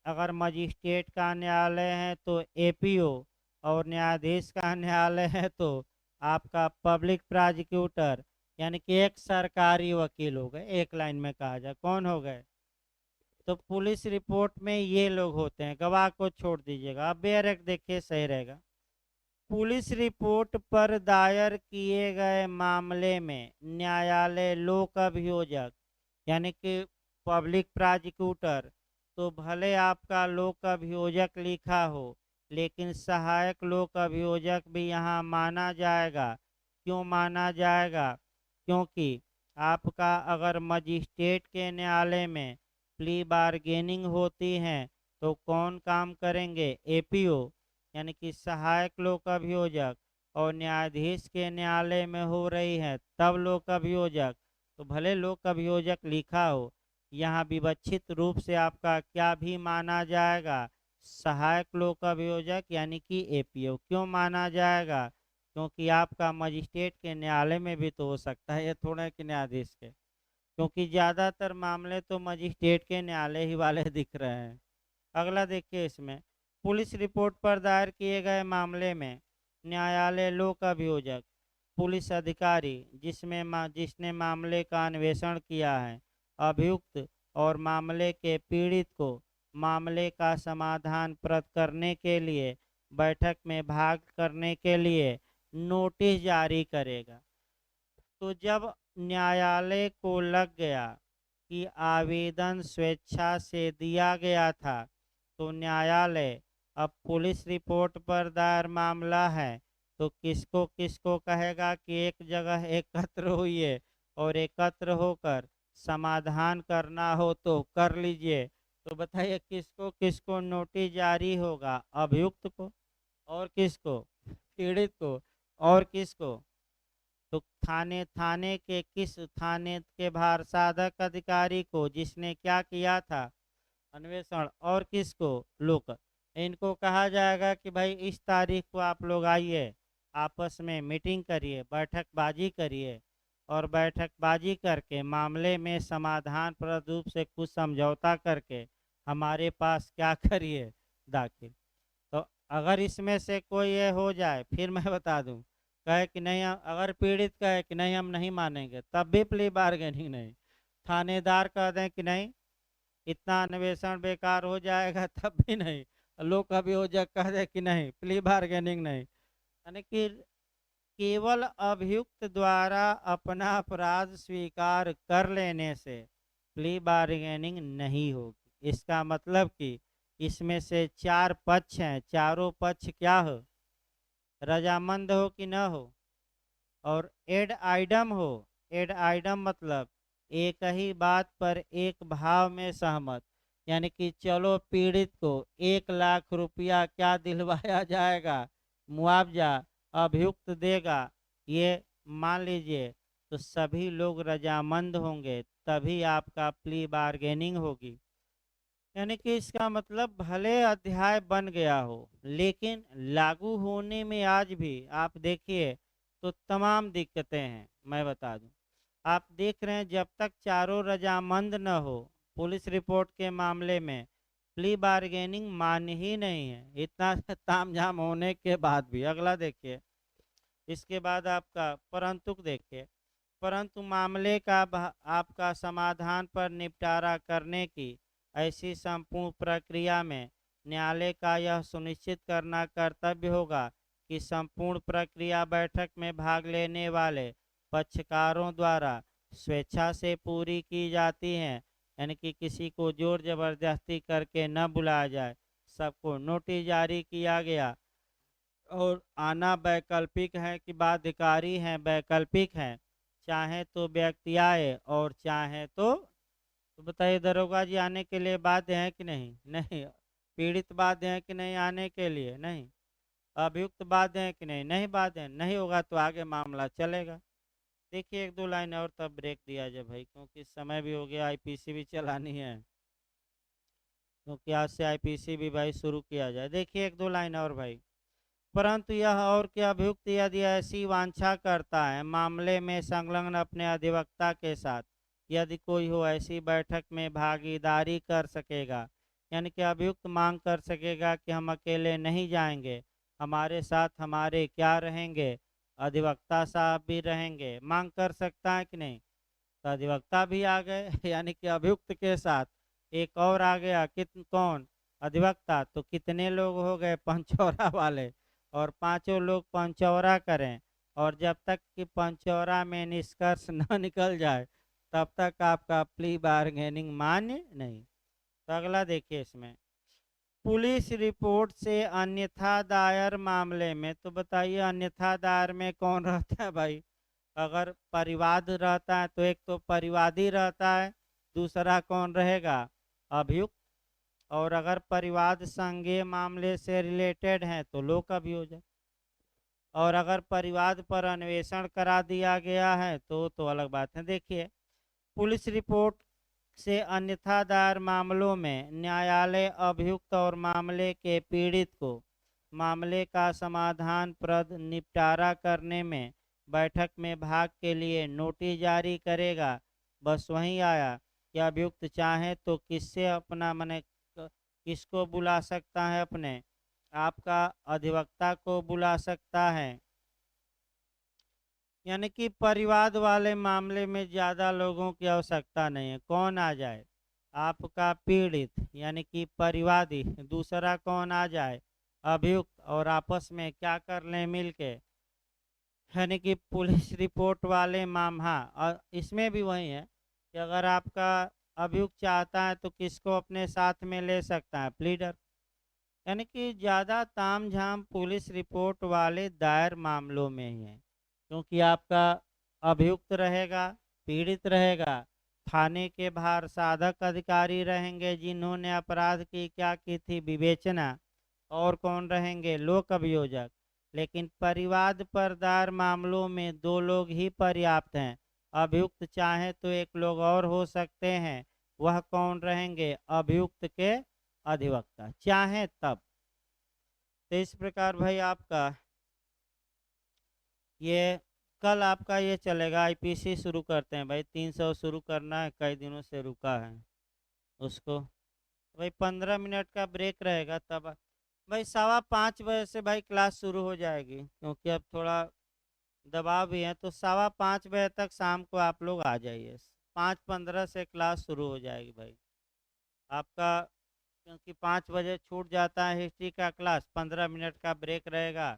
अगर मजिस्ट्रेट का न्यायालय है तो एपीओ, और न्यायाधीश का न्यायालय है तो आपका पब्लिक प्रोसिक्यूटर, यानी कि एक सरकारी वकील हो गए। एक लाइन में कहा जाए कौन हो गए? तो पुलिस रिपोर्ट में ये लोग होते हैं, गवाह को छोड़ दीजिएगा। अब बेरक देखिए सही रहेगा। पुलिस रिपोर्ट पर दायर किए गए मामले में न्यायालय लोक अभियोजक यानी कि पब्लिक प्रोसिक्यूटर, तो भले आपका लोक अभियोजक लिखा हो लेकिन सहायक लोक अभियोजक भी यहाँ माना जाएगा। क्यों माना जाएगा? क्योंकि आपका अगर मजिस्ट्रेट के न्यायालय में प्ली बार्गेनिंग होती है तो कौन काम करेंगे? एपीओ यानी कि सहायक लोक अभियोजक। और न्यायाधीश के न्यायालय में हो रही है तब लोक अभियोजक। तो भले लोक अभियोजक लिखा हो, यहाँ विवक्षित रूप से आपका क्या भी माना जाएगा? सहायक लोक अभियोजक यानी कि एपीओ। क्यों माना जाएगा? क्योंकि आपका मजिस्ट्रेट के न्यायालय में भी तो हो सकता है, ये थोड़ा है कि न्यायाधीश के, क्योंकि ज़्यादातर मामले तो मजिस्ट्रेट के न्यायालय ही वाले दिख रहे हैं। अगला देखिए, इसमें पुलिस रिपोर्ट पर दायर किए गए मामले में न्यायालय लोक अभियोजक पुलिस अधिकारी जिसने मामले का अन्वेषण किया है, अभियुक्त और मामले के पीड़ित को मामले का समाधान प्रद करने के लिए बैठक में भाग करने के लिए नोटिस जारी करेगा। तो जब न्यायालय को लग गया कि आवेदन स्वेच्छा से दिया गया था, तो न्यायालय अब पुलिस रिपोर्ट पर दायर मामला है तो किसको किसको कहेगा कि एक जगह एकत्र होइए और एकत्र होकर समाधान करना हो तो कर लीजिए। तो बताइए किसको किसको नोटिस जारी होगा? अभियुक्त को, और किसको? पीड़ित को, और किसको? तो थाने के किस थाने के भारसाधक अधिकारी को, जिसने क्या किया था अन्वेषण, और किसको? लोक। इनको कहा जाएगा कि भाई इस तारीख को आप लोग आइए, आपस में मीटिंग करिए, बैठकबाजी करिए और बैठकबाजी करके मामले में समाधानप्रद रूप से कुछ समझौता करके हमारे पास क्या करिए? दाखिल। तो अगर इसमें से कोई ये हो जाए, फिर मैं बता दूं, कहे कि नहीं, अगर पीड़ित कहे कि नहीं हम नहीं मानेंगे, तब भी प्ली बार्गेनिंग नहीं। थानेदार कह दें कि नहीं इतना अन्वेषण बेकार हो जाएगा, तब भी नहीं। लोग कभी हो जाए कह दे कि नहीं, प्ली बार्गेनिंग नहीं। यानी कि केवल अभियुक्त द्वारा अपना अपराध स्वीकार कर लेने से प्ली बार्गेनिंग नहीं होगी। इसका मतलब कि इसमें से 4 पक्ष हैं, चारों पक्ष क्या हो? रजामंद हो कि न हो, और एड आइडम हो। एड आइडम मतलब एक ही बात पर एक भाव में सहमत। यानी कि चलो पीड़ित को 1 लाख रुपया क्या दिलवाया जाएगा, मुआवजा अभियुक्त देगा, ये मान लीजिए, तो सभी लोग रजामंद होंगे, तभी आपका प्ली बार्गेनिंग होगी। यानी कि इसका मतलब भले अध्याय बन गया हो, लेकिन लागू होने में आज भी आप देखिए तो तमाम दिक्कतें हैं। मैं बता दूं, आप देख रहे हैं जब तक चारों रजामंद न हो पुलिस रिपोर्ट के मामले में प्ली बार्गेनिंग मान ही नहीं है, इतना तामझाम होने के बाद भी। अगला देखिए, इसके बाद आपका परंतु देखिए, परंतु मामले का आपका समाधान पर निपटारा करने की ऐसी संपूर्ण प्रक्रिया में न्यायालय का यह सुनिश्चित करना कर्तव्य होगा कि संपूर्ण प्रक्रिया बैठक में भाग लेने वाले पक्षकारों द्वारा स्वेच्छा से पूरी की जाती है। यानी कि किसी को जोर जबरदस्ती करके न बुलाया जाए, सबको नोटिस जारी किया गया। और आना वैकल्पिक है कि बाध्यकारी हैं, वैकल्पिक हैं, चाहे तो व्यक्ति आए और चाहे तो बताइए दरोगा जी आने के लिए बाध्य हैं कि नहीं? नहीं। पीड़ित बाध्य हैं कि नहीं आने के लिए? नहीं। अभियुक्त बाध्य हैं कि नहीं? नहीं बाध्य हैं। नहीं होगा तो आगे मामला चलेगा। देखिए 1-2 लाइन और तब ब्रेक दिया जाए भाई, क्योंकि समय भी हो गया, आईपीसी भी चलानी है, क्योंकि आज से आईपीसी भी भाई शुरू किया जाए। देखिए 1-2 लाइन और भाई। परंतु यह और कि अभियुक्त यदि ऐसी वांछा करता है मामले में संलग्न अपने अधिवक्ता के साथ, यदि कोई हो ऐसी बैठक में भागीदारी कर सकेगा। यानी कि अभियुक्त मांग कर सकेगा कि हम अकेले नहीं जाएंगे, हमारे साथ हमारे क्या रहेंगे, अधिवक्ता साहब भी रहेंगे। मांग कर सकता है कि नहीं? तो अधिवक्ता भी आ गए यानी कि अभियुक्त के साथ एक और आ गया, कौन? अधिवक्ता। तो कितने लोग हो गए? पंचौरा वाले। और पांचों लोग पंचौरा करें, और जब तक कि पंचौरा में निष्कर्ष न निकल जाए तब तक आपका प्ली बार्गेनिंग मान्य नहीं। तो अगला देखिए, इसमें पुलिस रिपोर्ट से अन्यथा दायर मामले में, तो बताइए अन्यथा दायर में कौन रहता है भाई? अगर परिवाद रहता है तो एक तो परिवादी रहता है, दूसरा कौन रहेगा? अभियुक्त। और अगर परिवाद संज्ञेय मामले से रिलेटेड है तो लोक अभियोजक। और अगर परिवाद पर अन्वेषण करा दिया गया है तो अलग बात है। देखिए, पुलिस रिपोर्ट से अन्यथा दायर मामलों में न्यायालय अभियुक्त और मामले के पीड़ित को मामले का समाधान प्रद निपटारा करने में बैठक में भाग के लिए नोटिस जारी करेगा। बस वहीं आया कि अभियुक्त चाहे तो किससे अपना मने किसको बुला सकता है? अपने आपका अधिवक्ता को बुला सकता है। यानी कि परिवाद वाले मामले में ज़्यादा लोगों की आवश्यकता नहीं है, कौन आ जाए? आपका पीड़ित यानी कि परिवादी, दूसरा कौन आ जाए, अभियुक्त, और आपस में क्या कर लें मिलके, यानी कि पुलिस रिपोर्ट वाले हाँ, और इसमें भी वही है कि अगर आपका अभियुक्त चाहता है तो किसको अपने साथ में ले सकता है, प्लीडर। यानी कि ज़्यादा तामझाम पुलिस रिपोर्ट वाले दायर मामलों में ही है, क्योंकि आपका अभियुक्त रहेगा, पीड़ित रहेगा, थाने के बाहर साधक अधिकारी रहेंगे जिन्होंने अपराध की क्या की थी विवेचना, और कौन रहेंगे, लोक अभियोजक। लेकिन परिवाद पर दायर मामलों में 2 लोग ही पर्याप्त हैं। अभियुक्त चाहे तो 1 लोग और हो सकते हैं, वह कौन रहेंगे, अभियुक्त के अधिवक्ता, चाहे तब। तो इस प्रकार भाई आपका ये कल आपका ये चलेगा, आईपीसी शुरू करते हैं भाई, 300 शुरू करना है, कई दिनों से रुका है उसको। भाई 15 मिनट का ब्रेक रहेगा तब भाई 5:15 बजे से भाई क्लास शुरू हो जाएगी, क्योंकि अब थोड़ा दबाव भी है, तो 5:15 बजे तक शाम को आप लोग आ जाइए। 5:15 से क्लास शुरू हो जाएगी भाई आपका, क्योंकि 5 बजे छूट जाता है हिस्ट्री का क्लास, 15 मिनट का ब्रेक रहेगा,